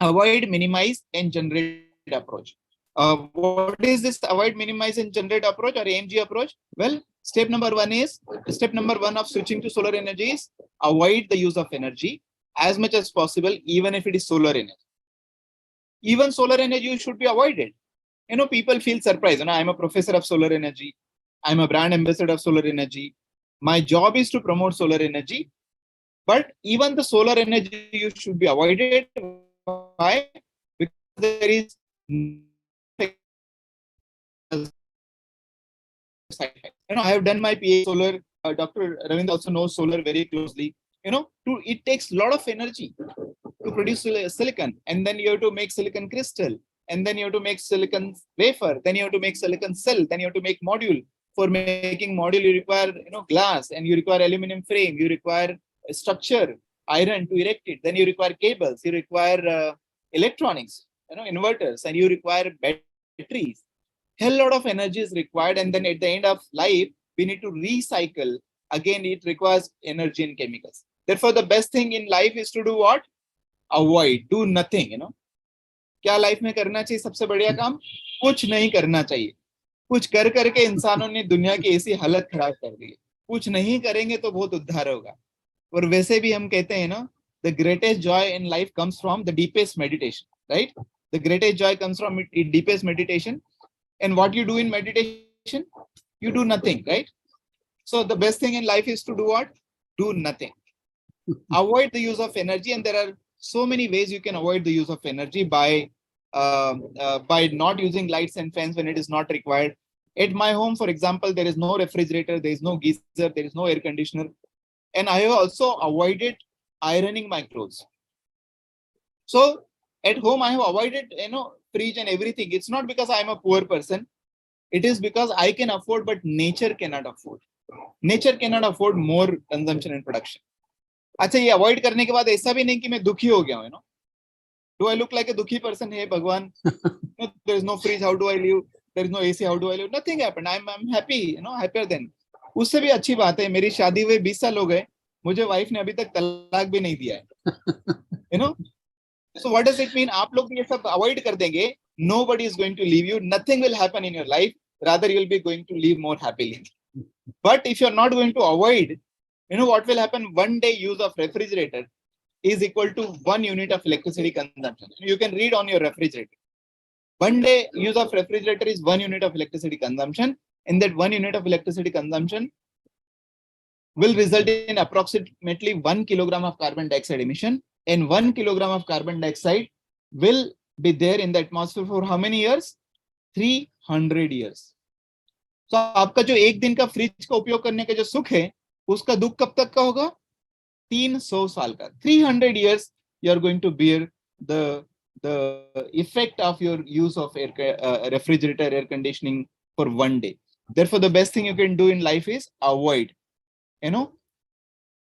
Avoid, minimize, and generate approach. What is this avoid, minimize, and generate approach or AMG approach? Well, step number one of switching to solar energy is avoid the use of energy as much as possible, even if it is solar energy. Even solar energy should be avoided. You know, people feel surprised. You know, I'm a professor of solar energy. I'm a brand ambassador of solar energy. My job is to promote solar energy. But even the solar energy you should be avoided. Why? Because there is side effects. You know, I have done my PhD solar. Dr. Ravindra also knows solar very closely. You know, it takes a lot of energy to produce silicon, and then you have to make silicon crystal, and then you have to make silicon wafer, then you have to make silicon cell, then you have to make module. For making module, you require glass, and you require aluminum frame, you require a structure, iron to erect it, then you require cables, you require electronics, inverters, and you require batteries. Hell lot of energy is required, and then at the end of life, we need to recycle. Again, it requires energy and chemicals. Therefore, the best thing in life is to do what? Avoid, do nothing. क्या life में करना चाहिए? सबसे बढ़िया काम कुछ नहीं करना चाहिए. कुछ कर करके इंसानों ने दुनिया की ऐसी हालत खराब कर दी है. कुछ नहीं करेंगे तो बहुत उद्धार होगा. और वैसे भी हम कहते हैं ना, the greatest joy in life comes from the deepest meditation, right? The greatest joy comes from deepest meditation. And what you do in meditation? You do nothing, right? So the best thing in life is to do what? Do nothing. Avoid the use of energy, and there are so many ways you can avoid the use of energy by not using lights and fans when it is not required. At my home, for example, there is no refrigerator, there is no geyser, there is no air conditioner, and I have also avoided ironing my clothes. So at home, I have avoided fridge and everything. It's not because I am a poor person. It is because I can afford, but nature cannot afford. Nature cannot afford more consumption and production. अच्छा, ये avoid करने के बाद ऐसा भी नहीं कि मैं दुखी हो गया हूं, Do I look like a dukhi person? Hey, Bhagwan, there is no fridge. How do I live? There is no AC. How do I live? Nothing happened. I'm happy, happier than. उससे भी अच्छी बात है, मेरी शादी हुए 20 साल हो गए, मुझे वाइफ ने अभी तक तलाक भी नहीं दिया है. So what does it mean? आप लोग ये सब अवॉइड कर देंगे, nobody is going to leave you. Nothing will happen in your life. Rather, you will be going to live more happily. But if you're not going to avoid, what will happen? One day use of refrigerator is equal to 1 unit of electricity consumption. You can read on your refrigerator. One day use of refrigerator is 1 unit of electricity consumption. And that 1 unit of electricity consumption will result in approximately 1 kilogram of carbon dioxide emission. And 1 kilogram of carbon dioxide will be there in the atmosphere for how many years? 300 years. So आपका जो एक दिन का fridge का उपयोग करने का जो सुख है, उसका दुख कब तक का होगा? 300 साल का. 300 years you are going to bear the effect of your use of refrigerator, air conditioning for one day. Therefore, the best thing you can do in life is avoid. In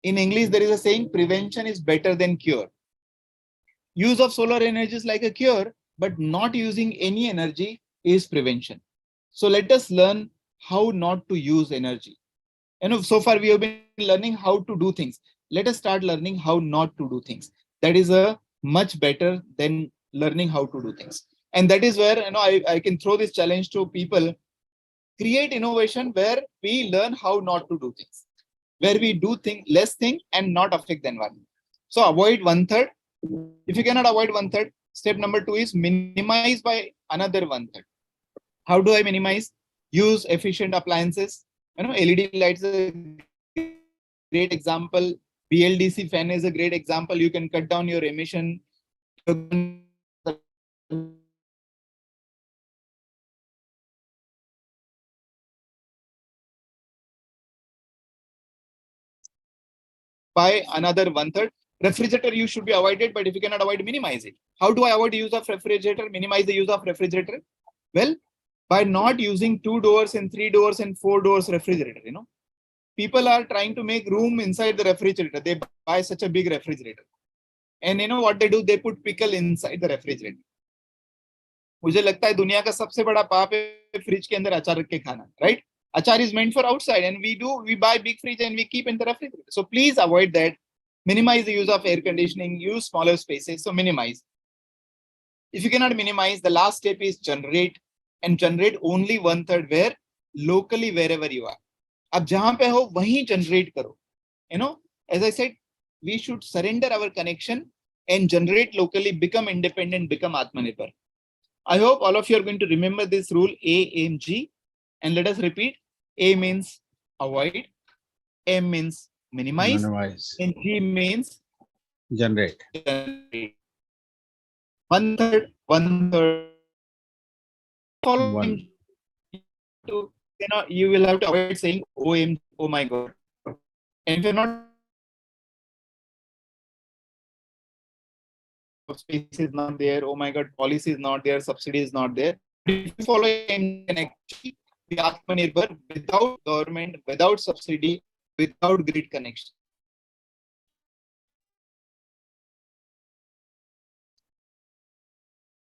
English, there is a saying, prevention is better than cure. Use of solar energy is like a cure, but not using any energy is prevention. So let us learn how not to use energy. So far we have been learning how to do things. Let us start learning how not to do things. That is a much better than learning how to do things. And that is where I can throw this challenge to people. Create innovation where we learn how not to do things, where we do less thing and not affect the environment. So avoid 1/3. If you cannot avoid 1/3, step number 2 is minimize by another 1/3. How do I minimize? Use efficient appliances. LED lights is a great example. BLDC fan is a great example. You can cut down your emission. By another 1/3. Refrigerator you should be avoided, but if you cannot avoid, minimize it. How do I avoid the use of refrigerator? Minimize the use of refrigerator. Well, by not using 2 doors and 3 doors and 4 doors refrigerator. People are trying to make room inside the refrigerator. They buy such a big refrigerator. And what they do? They put pickle inside the refrigerator. मुझे लगता है दुनिया का सबसे बड़ा पाप है fridge के अंदर अचार रख के खाना, right? Achar is meant for outside, and we buy big fridge and we keep in the refrigerator. So please avoid that. Minimize the use of air conditioning, use smaller spaces. So minimize. If you cannot minimize, the last step is generate, and generate only 1/3 where locally wherever you are. अब जहां पे हो वहीं generate करो. You know, as I said, we should surrender our connection and generate locally, become independent, become Atmanirbhar. I hope all of you are going to remember this rule AMG, and let us repeat. A means avoid, M means minimize, Minimize. and G means Generate. generate. 1/3, 1/3. Follow One. you will have to avoid saying OMG, oh my God. And if you're not, space is not there, oh my God, policy is not there, subsidy is not there. If you follow AMG, can actually be Atmanirbhar without government, without subsidy, without grid connection.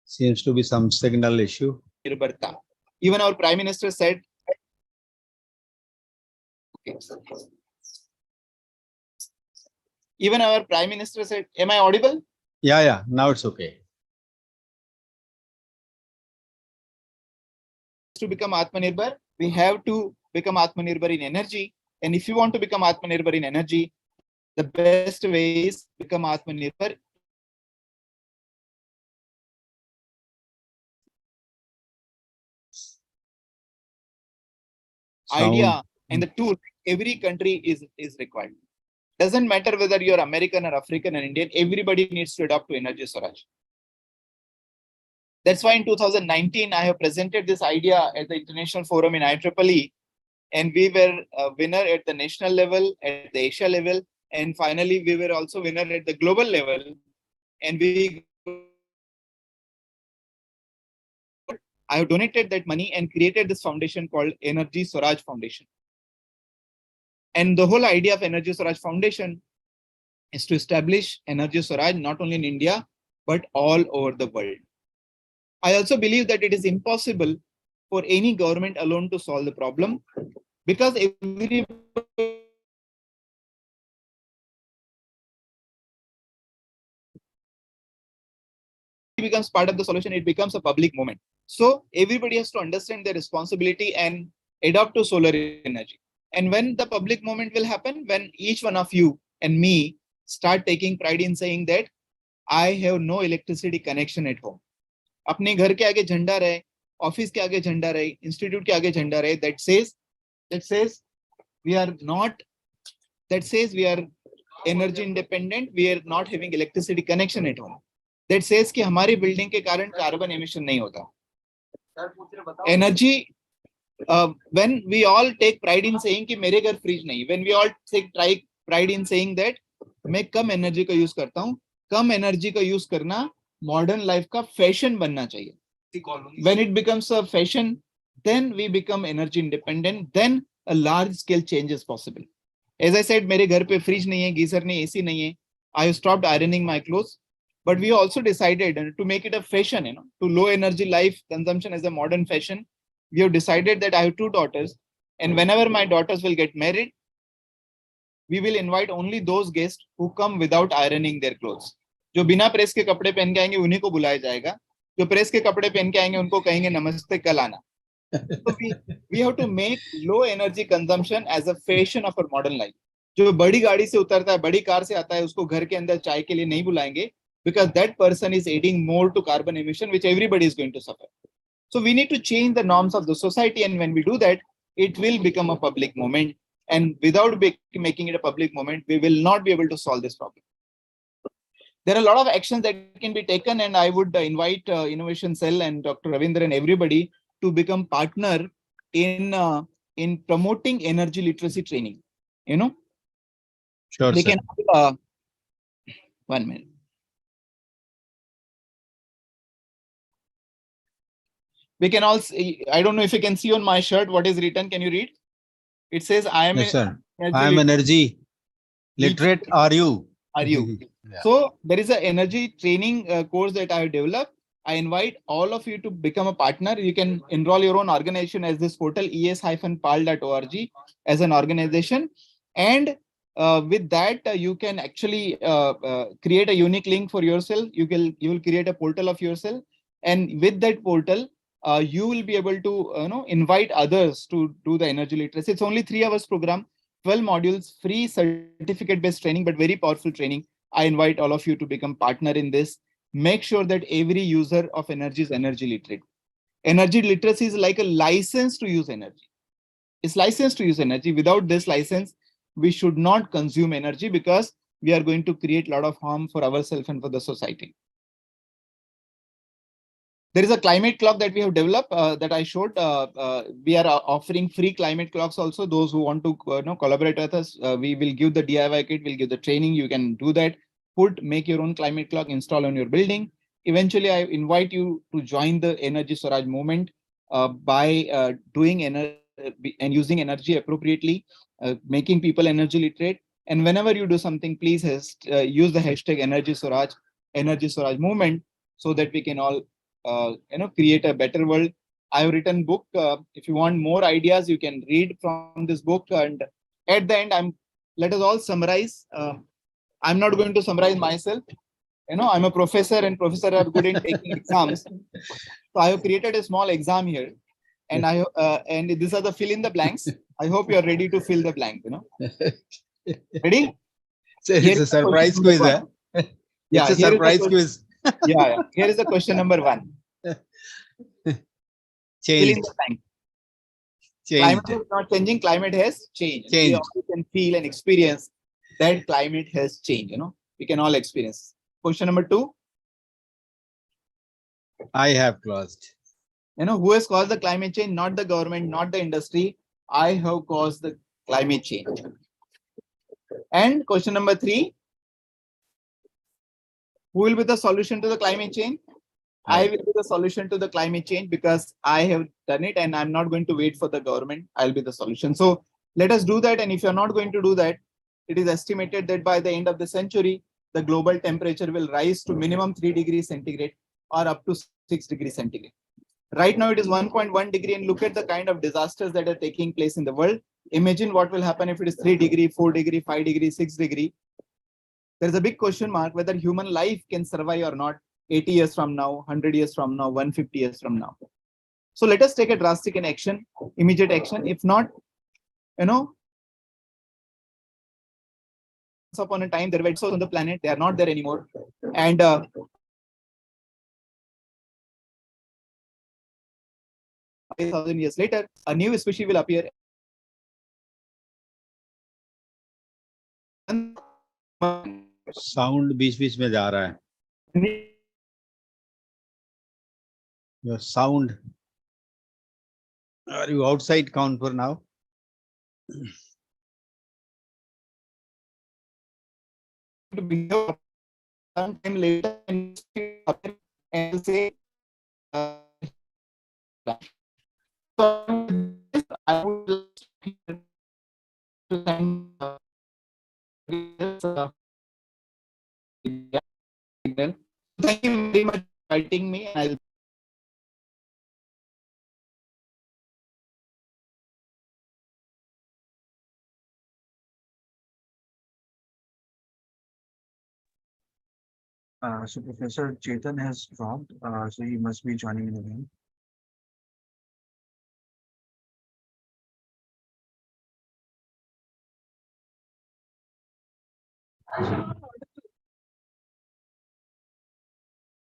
Seems to be some signal issue. Nirbharta. Even our Prime Minister said, okay. Even our Prime Minister said, am I audible? Yeah. Now it's okay. To become Atmanirbhar, we have to become Atmanirbhar in energy. And if you want to become Atmanirbhar in energy, the best way is become Atmanirbhar. Idea and the tool, every country is required. Doesn't matter whether you're American or African or Indian, everybody needs to adopt to energy Swaraj. That's why in 2019, I have presented this idea at the International Forum in IEEE, and we were a winner at the national level, at the Asia level, and finally we were also winner at the global level. And I have donated that money and created this foundation called Energy Swaraj Foundation. And the whole idea of Energy Swaraj Foundation is to establish Energy Swaraj not only in India, but all over the world. I also believe that it is impossible for any government alone to solve the problem, because every becomes part of the solution, it becomes a public movement. So everybody has to understand their responsibility and adopt to solar energy. And when the public movement will happen, when each one of you and me start taking pride in saying that I have no electricity connection at home. अपने घर के आगे झंडा रहे, office के आगे झंडा रहे, इंस्टीट्यूट के आगे झंडा रहे, that says we are not, that says we are energy independent, we are not having electricity connection at home. That says कि हमारी बिल्डिंग के कारण कार्बन एमिशन नहीं होता. Energy, when we all take pride in saying कि मेरे घर fridge नहीं, when we all take pride in saying that मैं कम एनर्जी का यूज करता हूँ, कम एनर्जी का यूज करना मॉडर्न लाइफ का फैशन बनना चाहिए. When it becomes a fashion, then we become energy independent, then a large scale change is possible. As I said, मेरे घर पे फ्रिज नहीं है, गीजर नहीं, एसी नहीं है. I have stopped ironing my clothes. But we also decided to make it a fashion, to low energy life consumption as a modern fashion. We have decided that I have 2 daughters, and whenever my daughters will get married, we will invite only those guests who come without ironing their clothes. जो बिना press के कपड़े पहन के आएंगे उन्हीं को बुलाया जाएगा. जो प्रेस के कपड़े पहन के आएंगे उनको कहेंगे नमस्ते कल आना. So we have to make low energy consumption as a fashion of our modern life. जो बड़ी गाड़ी से उतरता है, बड़ी कार से आता है, उसको घर के अंदर चाय के लिए नहीं बुलाएंगे, because that person is adding more to carbon emission, which everybody is going to suffer. So we need to change the norms of the society, and when we do that, it will become a public movement. And without making it a public movement, we will not be able to solve this problem. There are a lot of actions that can be taken, and I would invite Innovation Cell and Dr. Ravindra and everybody to become partner in promoting energy literacy training. Sure, They sir. can 1 minute. We can also, I don't know if you can see on my shirt what is written. Can you read? It says, I am Yes, sir. energy I am energy literate. Are you? Are you? Yeah. So there is an energy training course that I have developed, I invite all of you to become a partner. You can enroll your own organization as this portal es-pal.org as an organization. And with that, you can actually create a unique link for yourself. You will create a portal of yourself. And with that portal, you will be able to invite others to do the energy literacy. It's only 3 hours program, 12 modules, free certificate-based training, but very powerful training. I invite all of you to become partner in this. Make sure that every user of energy is energy literate. Energy literacy is like a license to use energy. It's licensed to use energy. Without this license, we should not consume energy because we are going to create a lot of harm for ourselves and for the society. There is a climate clock that we have developed that I showed. We are offering free climate clocks also. Those who want to collaborate with us, we will give the DIY kit, we'll give the training. You can do that. Make your own climate clock, install on your building. Eventually, I invite you to join the Energy Swaraj movement by doing energy and using energy appropriately, making people energy literate. And whenever you do something, please use the hashtag Energy Swaraj movement, so that we can all create a better world. I have written book. If you want more ideas, you can read from this book. And at the end, let us all summarize. I'm not going to summarize myself. I'm a professor, and professors are good in taking exams. So I have created a small exam here, and and these are the fill in the blanks. I hope you are ready to fill the blank. Ready? It's a surprise quiz. Yeah, it's a surprise quiz. Yeah. Here is the question number 1. Fill in the blank. Climate is not changing. Climate has changed. We all can feel and experience that climate has changed. We can all experience. Question number 2. I have closed. Who has caused the climate change? Not the government, not the industry. I have caused the climate change. And question number 3. Who will be the solution to the climate change? I will be the solution to the climate change because I have done it, and I'm not going to wait for the government. I'll be the solution. So let us do that. And if you're not going to do that, it is estimated that by the end of the century, the global temperature will rise to minimum 3 degrees centigrade or up to 6 degrees centigrade. Right now, it is 1.1 degree, and look at the kind of disasters that are taking place in the world. Imagine what will happen if it is 3 degree, 4 degree, 5 degree, 6 degree. There's a big question mark whether human life can survive or not 80 years from now, 100 years from now, 150 years from now. So let us take a drastic action, immediate action. If not, once upon a time, there were souls on the planet. They are not there anymore. And 5,000 years later, a new species will appear. Sound बीच-बीच में जा रहा है. Your sound. Are you outside Kanpur now? Sometime later and say I would like to thank thank you very much for inviting me. I'll So Professor Chetan has dropped, so he must be joining in again.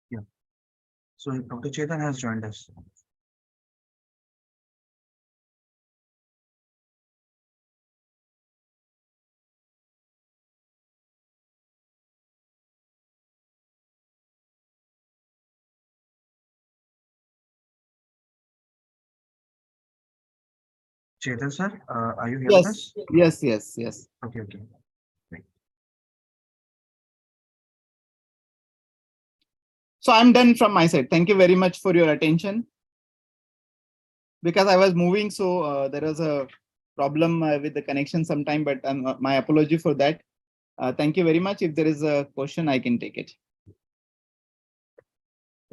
Yeah. So Dr. Chetan has joined us. Chetan sir, are you hearing us? Yes. Okay. So I'm done from my side. Thank you very much for your attention. Because I was moving, so there was a problem with the connection sometime, but my apology for that. Thank you very much. If there is a question, I can take it.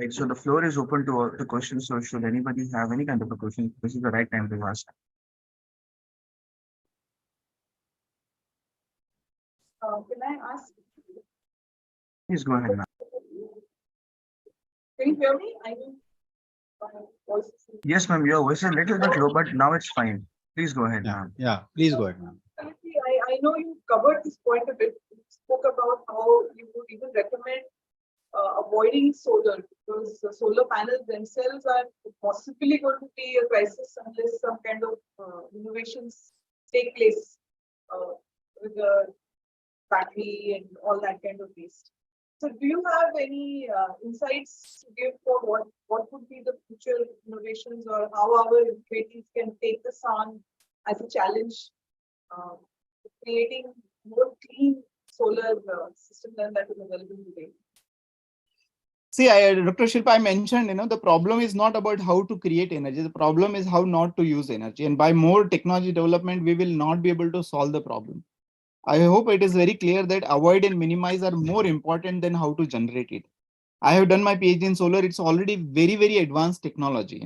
Right, so the floor is open to all the questions. So should anybody have any kind of a question, this is the right time to ask. Can I ask? Please go ahead, ma'am. Can you hear me? I mean, my voice is. Yes, ma'am, your voice is a little bit low, but now it's fine. Please go ahead, Yeah, ma'am. yeah, please go ahead, ma'am. I know you covered this point a bit. You spoke about how you would even recommend avoiding solar because the solar panels themselves are possibly going to be a crisis unless some kind of innovations take place with the battery and all that kind of waste. So, do you have any insights to give for what would be the future innovations or how our utilities can take this on as a challenge, uh, creating more clean solar system than that is available today? See, Dr. Shilpa, I mentioned, the problem is not about how to create energy. The problem is how not to use energy. And by more technology development, we will not be able to solve the problem. I hope it is very clear that avoid and minimize are more important than how to generate it. I have done my PhD in solar. It's already very, very advanced technology,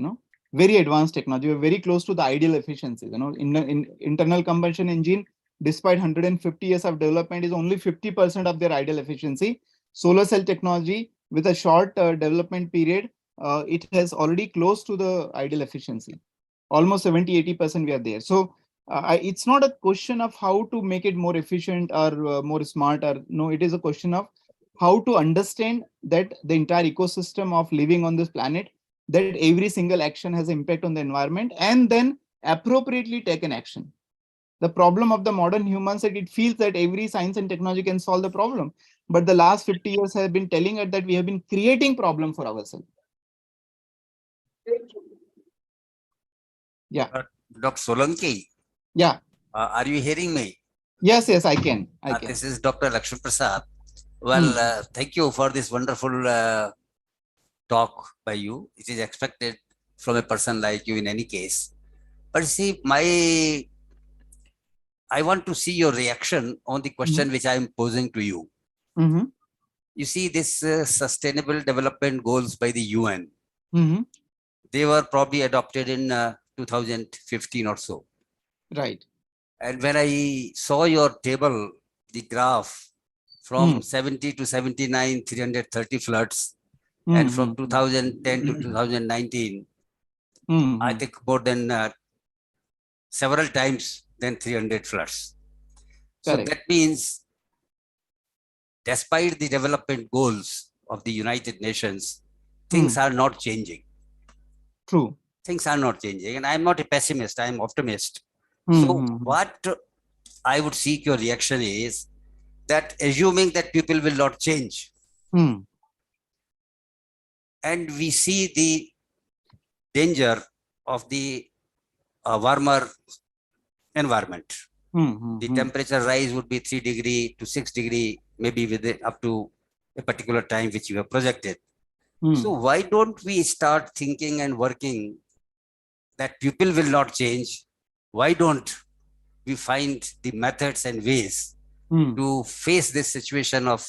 very advanced technology. We're very close to the ideal efficiencies, in internal combustion engine, despite 150 years of development is only 50% of their ideal efficiency. Solar cell technology with a short development period, it has already close to the ideal efficiency. Almost 70-80% we are there. So it's not a question of how to make it more efficient or more smart, or no, it is a question of how to understand that the entire ecosystem of living on this planet, that every single action has an impact on the environment, and then appropriately take an action. The problem of the modern humans that it feels that every science and technology can solve the problem. But the last 50 years have been telling us that we have been creating problem for ourselves. Yeah. Dr. Solanki, Yeah. are you hearing me? Yes, I can. This is Dr. Lakshman Prasad. Well, thank you for this wonderful talk by you. It is expected from a person like you in any case. But see, I want to see your reaction on the question which I am posing to you. You see, this Sustainable Development Goals by the UN, they were probably adopted in 2015 or so. Right. And when I saw your table, the graph from 70 to 79, 330 floods, and from 2010 to 2019, I think more than several times than 300 floods. So Correct. that means, despite the development goals of the United Nations, things are not changing. True. Things are not changing. And I'm not a pessimist, I'm optimist. So what I would seek your reaction is that, assuming that people will not change, and we see the danger of the warmer environment. The temperature rise would be 3 degree to 6 degree, maybe within up to a particular time which you have projected. So why don't we start thinking and working that people will not change? Why don't we find the methods and ways to face this situation of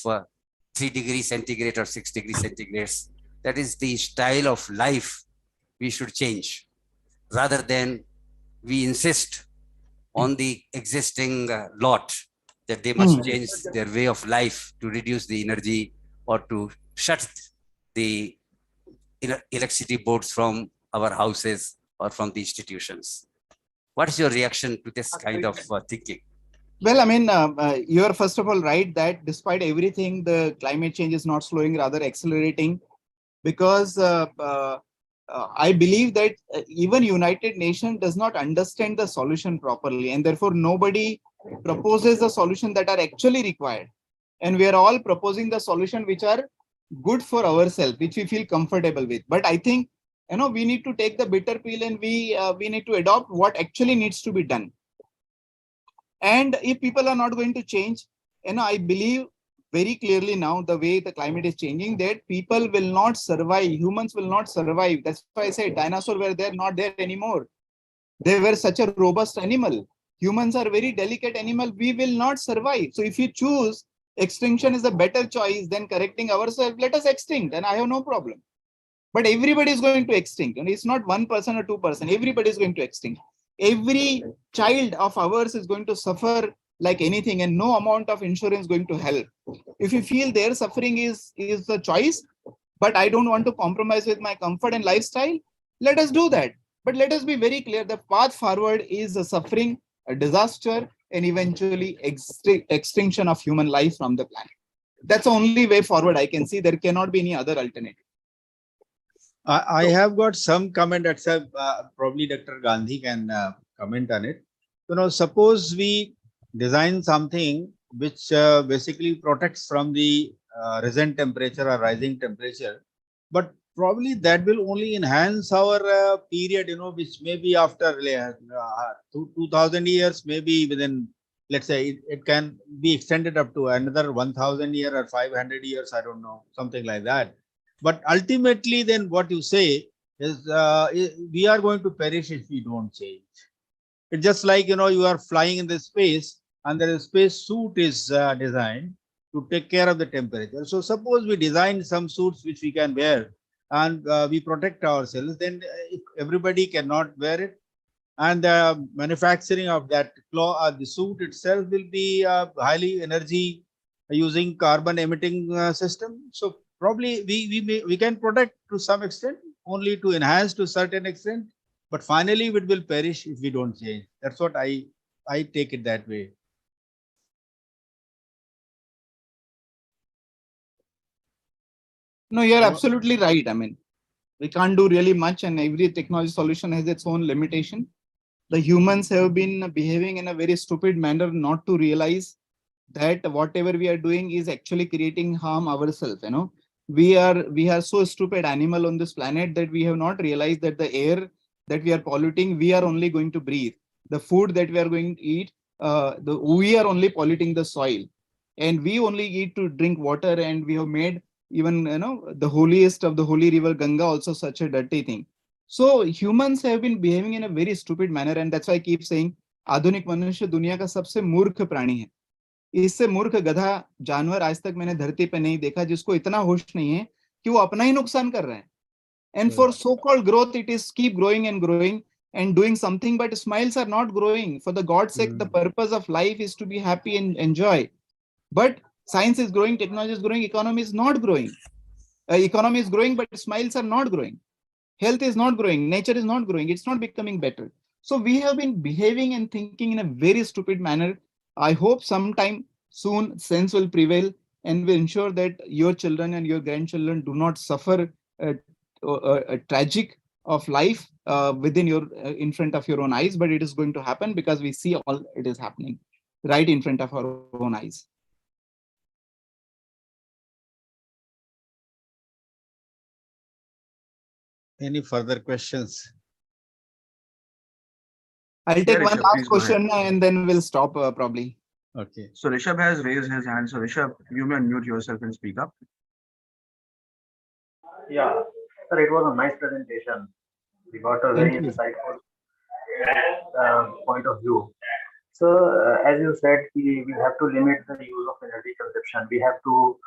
3 degrees centigrade or 6 degrees centigrades? That is the style of life we should change, rather than we insist on the existing lot that they must change their way of life to reduce the energy or to shut the electricity boards from our houses or from the institutions. What is your reaction to this kind of thinking? Well, I mean, you are first of all right that despite everything, the climate change is not slowing, rather accelerating, because I believe that even United Nations does not understand the solution properly, and therefore nobody proposes the solution that are actually required. And we are all proposing the solution which are good for ourselves, which we feel comfortable with. But I think, we need to take the bitter pill, and we need to adopt what actually needs to be done. And if people are not going to change, I believe very clearly now, the way the climate is changing, that people will not survive, humans will not survive. That's why I say dinosaurs were there, not there anymore. They were such a robust animal. Humans are very delicate animal. We will not survive. So if you choose extinction is a better choice than correcting ourselves, let us extinct, and I have no problem. but everybody is going to extinct. And it's not 1% or 2%. Everybody is going to extinct. Every child of ours is going to suffer like anything, and no amount of insurance is going to help. If you feel their suffering is the choice, but I don't want to compromise with my comfort and lifestyle, let us do that. But let us be very clear, the path forward is a suffering, a disaster, and eventually extinction of human life from the planet. That's the only way forward I can see. There cannot be any other alternative. I have got some comment, except probably Dr. Gandhi can comment on it. Suppose we design something which basically protects from the recent temperature or rising temperature, but probably that will only enhance our period, which may be after 2000 years, maybe within, let's say it can be extended up to another 1000 years or 500 years, I don't know, something like that. But ultimately, then what you say is we are going to perish if we don't change. It's just like, you are flying in the space and the space suit is designed to take care of the temperature. So suppose we design some suits which we can wear and we protect ourselves, then if everybody cannot wear it, and the manufacturing of that cloth, the suit itself will be highly energy using carbon emitting system. So probably we can protect to some extent, only to enhance to certain extent, but finally it will perish if we don't change. That's what I take it that way. No, you're absolutely right. I mean, we can't do really much, and every technology solution has its own limitation. The humans have been behaving in a very stupid manner not to realize that whatever we are doing is actually creating harm ourselves. We are so stupid animal on this planet that we have not realized that the air that we are polluting, we are only going to breathe. The food that we are going to eat, we are only polluting the soil, and we only eat to drink water, and we have made even the holiest of the holy river Ganga also such a dirty thing. So humans have been behaving in a very stupid manner, and that's why I keep saying आधुनिक मनुष्य दुनिया का सबसे मूर्ख प्राणी है. इससे मूर्ख गधा जानवर आज तक मैंने धरती पे नहीं देखा जिसको इतना होश नहीं है कि वो अपना ही नुकसान कर रहा है. And for so-called growth, it is keep growing and growing and doing something, but smiles are not growing. For the God's sake, the purpose of life is to be happy and enjoy. But science is growing, technology is growing, economy is not growing. Economy is growing, but smiles are not growing. Health is not growing, nature is not growing, it's not becoming better. So we have been behaving and thinking in a very stupid manner. I hope sometime soon sense will prevail and will ensure that your children and your grandchildren do not suffer a tragic of life within your in front of your own eyes, but it is going to happen because we see all it is happening right in front of our own eyes. Any further questions? I'll take one last question and then we'll stop probably. Okay. So Rishabh has raised his hand. So Rishabh, you may unmute yourself and speak up. Yeah, sir, it was a nice presentation. We got a very insightful point of view. So, as you said, we have to limit the use of energy consumption. We have to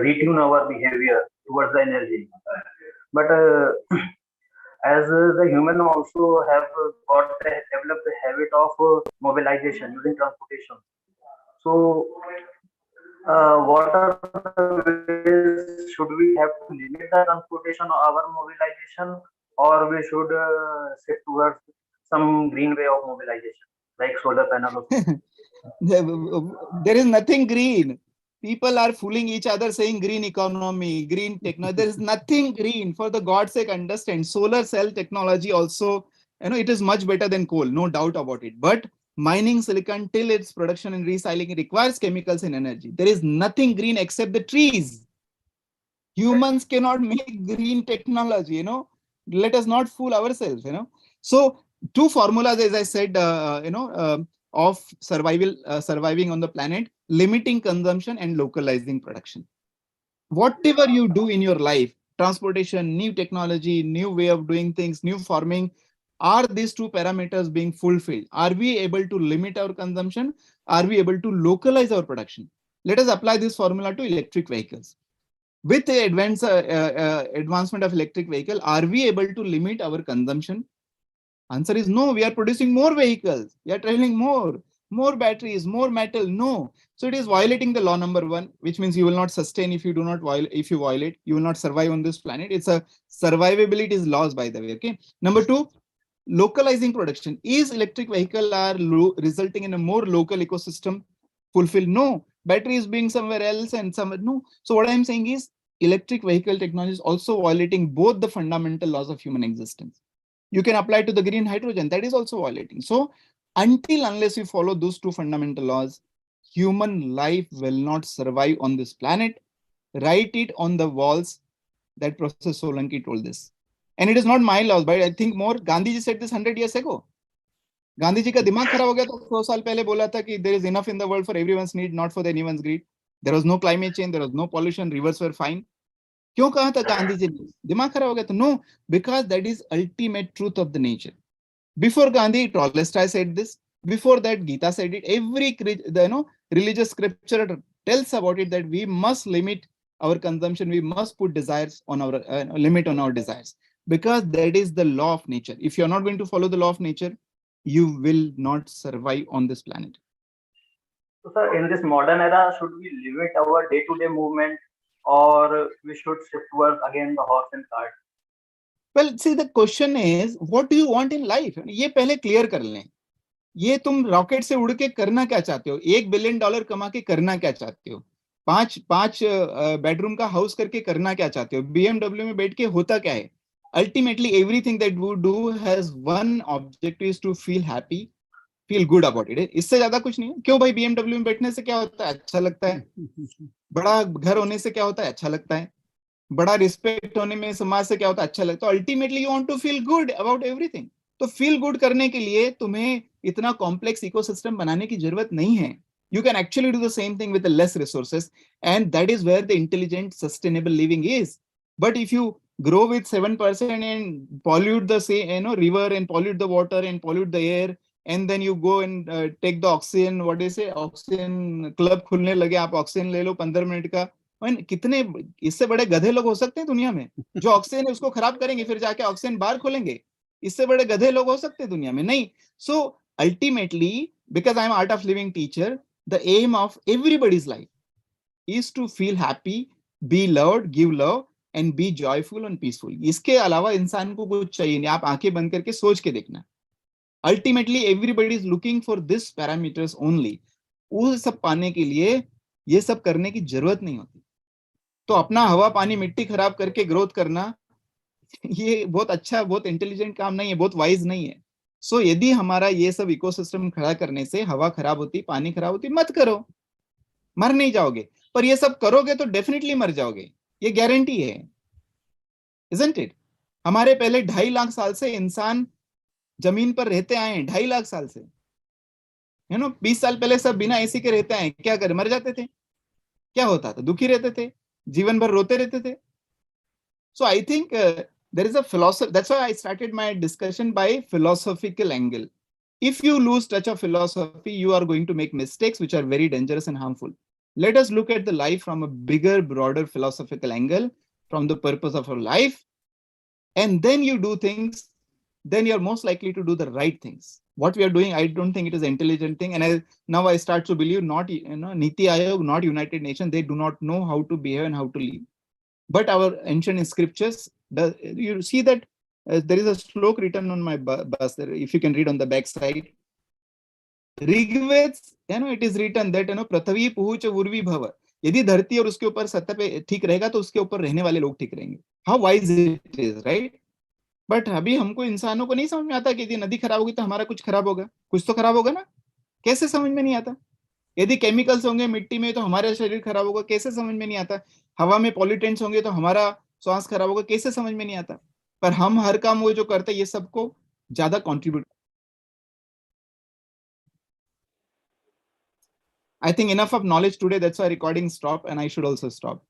retune our behavior towards the energy. But as the human also have developed the habit of mobilization using transportation. So, what are the ways should we have to limit the transportation of our mobilization, or we should shift towards some green way of mobilization, like solar panel? There is nothing green. People are fooling each other saying green economy, green technology. There is nothing green. For the God's sake, understand. Solar cell technology also, it is much better than coal, no doubt about it. But mining silicon till its production and recycling requires chemicals and energy. There is nothing green except the trees. Humans cannot make green technology, Let us not fool ourselves, So two formulas, as I said, of surviving on the planet: limiting consumption and localizing production. Whatever you do in your life, transportation, new technology, new way of doing things, new farming, are these two parameters being fulfilled? Are we able to limit our consumption? Are we able to localize our production? Let us apply this formula to electric vehicles. With the advancement of electric vehicle, are we able to limit our consumption? Answer is no. We are producing more vehicles. We are traveling more batteries, more metal. No. So it is violating the law number 1, which means you will not sustain if you do not violate. If you violate, you will not survive on this planet. It's a survivability is loss, by the way. Okay. Number 2, localizing production. Is electric vehicle are resulting in a more local ecosystem fulfill? No. Battery is being somewhere else and somewhere. No. So what I'm saying is electric vehicle technology is also violating both the fundamental laws of human existence. You can apply to the green hydrogen, that is also violating. So until unless you follow those 2 fundamental laws, human life will not survive on this planet. Write it on the walls that Professor Solanki told this. And it is not my laws, but I think more Gandhi ji said this 100 years ago. Gandhi ji का दिमाग खराब हो गया तो 100 साल पहले बोला था कि there is enough in the world for everyone's need, not for anyone's greed. There was no climate change, there was no pollution, rivers were fine. क्यों कहा था गांधी जी ने? दिमाग खराब हो गया तो no, because that is ultimate truth of the nature. Before Gandhi, Tolstoy said this. Before that, Gita said it. Every religious scripture tells about it that we must limit our consumption. We must put desires on our limit on our desires, because that is the law of nature. If you are not going to follow the law of nature, you will not survive on this planet. So, sir, in this modern era, should we limit our day-to-day movement, or we should shift towards again the horse and cart? Well, see, the question is, what do you want in life? ये पहले clear कर लें. ये तुम rocket से उड़ के करना क्या चाहते हो? $1 बिलियन कमा के करना क्या चाहते हो? 5 बेडरूम का हाउस करके करना क्या चाहते हो? BMW में बैठ के होता क्या है? Ultimately, everything that we do has one objective, is to feel happy, feel good about it. इससे ज्यादा कुछ नहीं है. क्यों भाई? BMW में बैठने से क्या होता है? अच्छा लगता है. बड़ा घर होने से क्या होता है? अच्छा लगता है. बड़ा रिस्पेक्ट होने में समाज से क्या होता है? अच्छा लगता है. Ultimately you want to feel good about everything. तो फील गुड करने के लिए तुम्हें इतना कॉम्प्लेक्स इकोसिस्टम बनाने की जरूरत नहीं है. You can actually do the same thing with the less resources, and that is where the intelligent, sustainable living is. But if you grow with 7% and pollute the river and pollute the water and pollute the air, and then you go and take the oxygen, what do you say, oxygen club खुलने लगे, आप oxygen ले लो 15 minute का. कितने इससे बड़े गधे लोग हो सकते हैं दुनिया में जो ऑक्सीजन है उसको खराब करेंगे, फिर जाके ऑक्सीजन बार खोलेंगे. इससे बड़े गधे लोग हो सकते हैं दुनिया में? नहीं. So ultimately, because I am art of living teacher, the aim of everybody's life is to feel happy, be loved, give love, and be joyful and peaceful. इसके अलावा इंसान को कुछ चाहिए नहीं. आप आंखें बंद करके सोच के देखना. Ultimately, everybody is looking for this parameters only. वो सब पाने के लिए ये सब करने की जरूरत नहीं होती. तो अपना हवा पानी मिट्टी खराब करके ग्रोथ करना, ये बहुत अच्छा, बहुत इंटेलिजेंट काम नहीं है, बहुत वाइज नहीं है. सो यदि हमारा ये सब इकोसिस्टम खड़ा करने से हवा खराब होती, पानी खराब होती, मत करो, मर नहीं जाओगे. पर ये सब करोगे तो डेफिनेटली मर जाओगे, ये गारंटी है. Isn't it? हमारे पहले 2.5 लाख साल से इंसान जमीन पर रहते आए हैं. 2.5 लाख साल से. 20 साल पहले सब बिना एसी के रहते आए. क्या करे? मर जाते थे. क्या होता था? दुखी रहते थे, जीवन भर रोते रहते थे. So I think there is a philosophy. That's why I started my discussion by philosophical angle. If you lose touch of philosophy, you are going to make mistakes which are very dangerous and harmful. Let us look at the life from a bigger, broader philosophical angle, from the purpose of our life. And then you do things, then you're most likely to do the right things. What we are doing, I don't think it is an intelligent thing. And now I start to believe not, Niti Ayog, not United Nations, they do not know how to behave and how to live. But our ancient scriptures, you see that there is a slok written on my bus there, if you can read on the back side. Rigved, it is written that पृथ्वी पुहुच उर्वी भव. यदि धरती और उसके ऊपर सत्ता पे ठीक रहेगा तो उसके ऊपर रहने वाले लोग ठीक रहेंगे. How wise it is, right? But अभी हमको इंसानों को नहीं समझ में आता कि यदि नदी खराब होगी तो हमारा कुछ खराब होगा. कुछ तो खराब होगा ना. कैसे समझ में नहीं आता? यदि केमिकल्स होंगे मिट्टी में तो हमारा शरीर खराब होगा. कैसे समझ में नहीं आता? हवा में पॉल्यूटेंट्स होंगे तो हमारा श्वास खराब होगा. कैसे समझ में नहीं आता? पर हम हर काम वो जो करते हैं ये सबको ज्यादा contribute. I think enough of knowledge today. That's why recording stop, and I should also stop.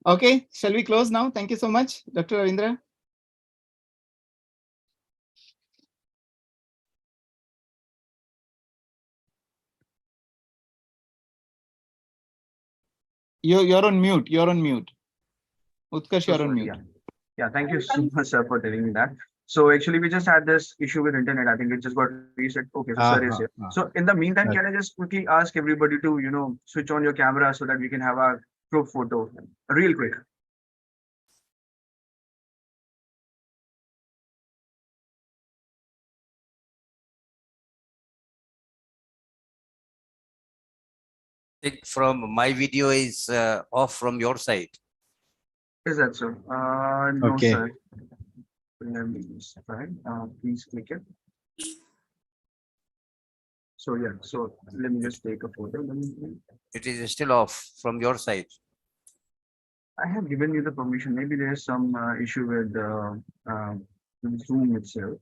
Okay, shall we close now? Thank you so much, Dr. Ravindra. You're on mute. You're on mute. Utkarsh, So you're on sorry, mute. yeah, thank you so much, sir, for telling me that. So actually, we just had this issue with internet. I think it just got reset. Okay, so sir is here. So in the meantime, can I just quickly ask everybody to, switch on your camera so that we can have our group photo real quick? think from my video is off from your side. Is that so? No, Okay. sir. Let me just try. Please click it. So yeah, so let me just take a photo. It is still off from your side. I have given you the permission. Maybe there's some issue with Zoom itself.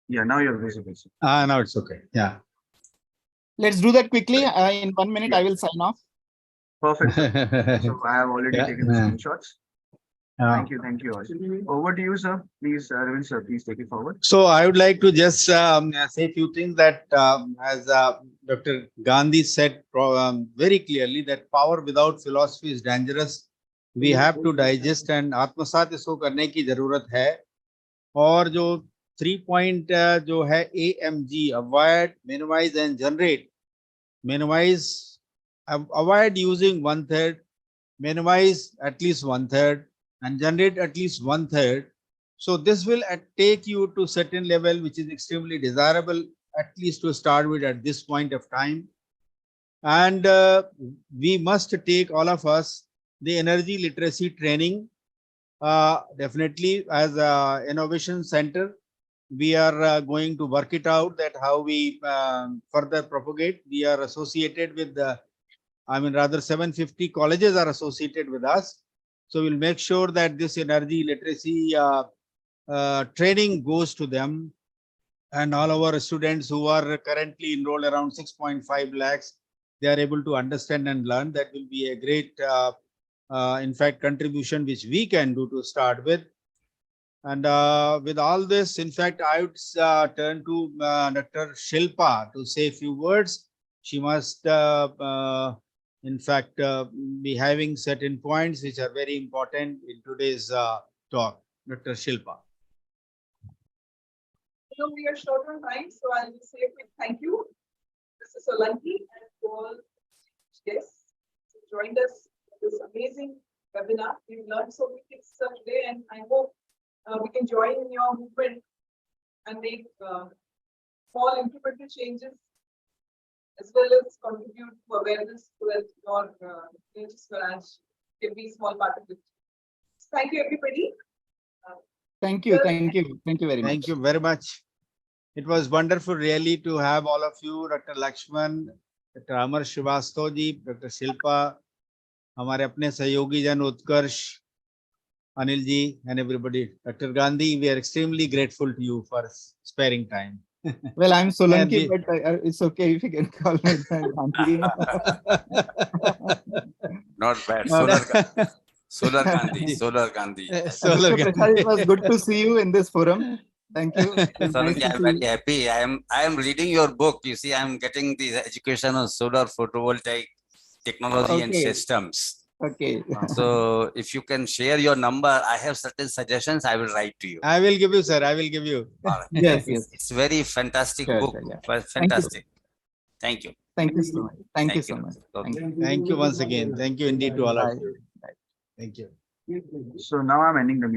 Yeah, now you're visible, sir. Now it's okay. Yeah. Let's do that quickly. In 1 minute, I will sign off. Perfect, sir. So I have already Yeah. taken the screenshots. Uh, Thank you all. Over to you, sir. Please, Ravind, sir, please take it forward. So I would like to just say a few things that as Dr. Gandhi said very clearly that power without philosophy is dangerous. We have to digest and आत्मसात इसको करने की जरूरत है. और जो 3 point जो है AMG, avoid, minimize and generate. Minimize, avoid using 1/3, minimize at least 1/3 and generate at least 1/3. So this will take you to certain level, which is extremely desirable, at least to start with at this point of time. And we must take, all of us, the energy literacy training. Definitely as a innovation center, we are going to work it out that how we further propagate. We are associated with the, rather 750 colleges are associated with us. So we'll make sure that this energy literacy training goes to them, and all our students who are currently enrolled around 6.5 lakhs, they are able to understand and learn. That will be a great, in fact, contribution which we can do to start with. And with all this, in fact, I would turn to Dr. Shilpa to say a few words. She must, in fact, be having certain points which are very important in today's talk. Dr. Shilpa. So we are short on time, so I'll just say a quick thank you. This is Solanki and all guests who joined us in this amazing webinar. We've learned so many things today, and I hope we can join in your movement and make small incremental changes, as well as contribute to awareness so that your energy Swaraj can be a small part of it. So thank you, everybody. Thank you. Thank you. Thank you very much. Thank you very much. It was wonderful really to have all of you, Dr. Lakshman, Dr. Amar Srivastava ji, Dr. Shilpa, हमारे अपने सहयोगी जन उत्कर्ष, Anil ji, and everybody. Dr. Gandhi, we are extremely grateful to you for sparing time. Well, I'm Solanki, And but it's okay if you can call me Gandhi. Not bad. Solar Gandhi. Solar Gandhi. Solar Mr. Prasad, Gandhi. it was good to see you in this forum. Thank you. It was nice Solanki, to I'm see very you. happy. I am reading your book. You see, I'm getting the education on solar photovoltaic technology and Okay. systems. Okay. So if you can share your number, I have certain suggestions. I will write to you. I will give you, sir. I will give you. All right. Yes, yes. It's very fantastic Sure, book. sure, yeah. Fantastic. Thank you. Thank you so much. Thank you so you. much. Okay. Thank you. Thank you once again. Thank you indeed to all of Bye. you. Thank you. So now I'm ending the meeting.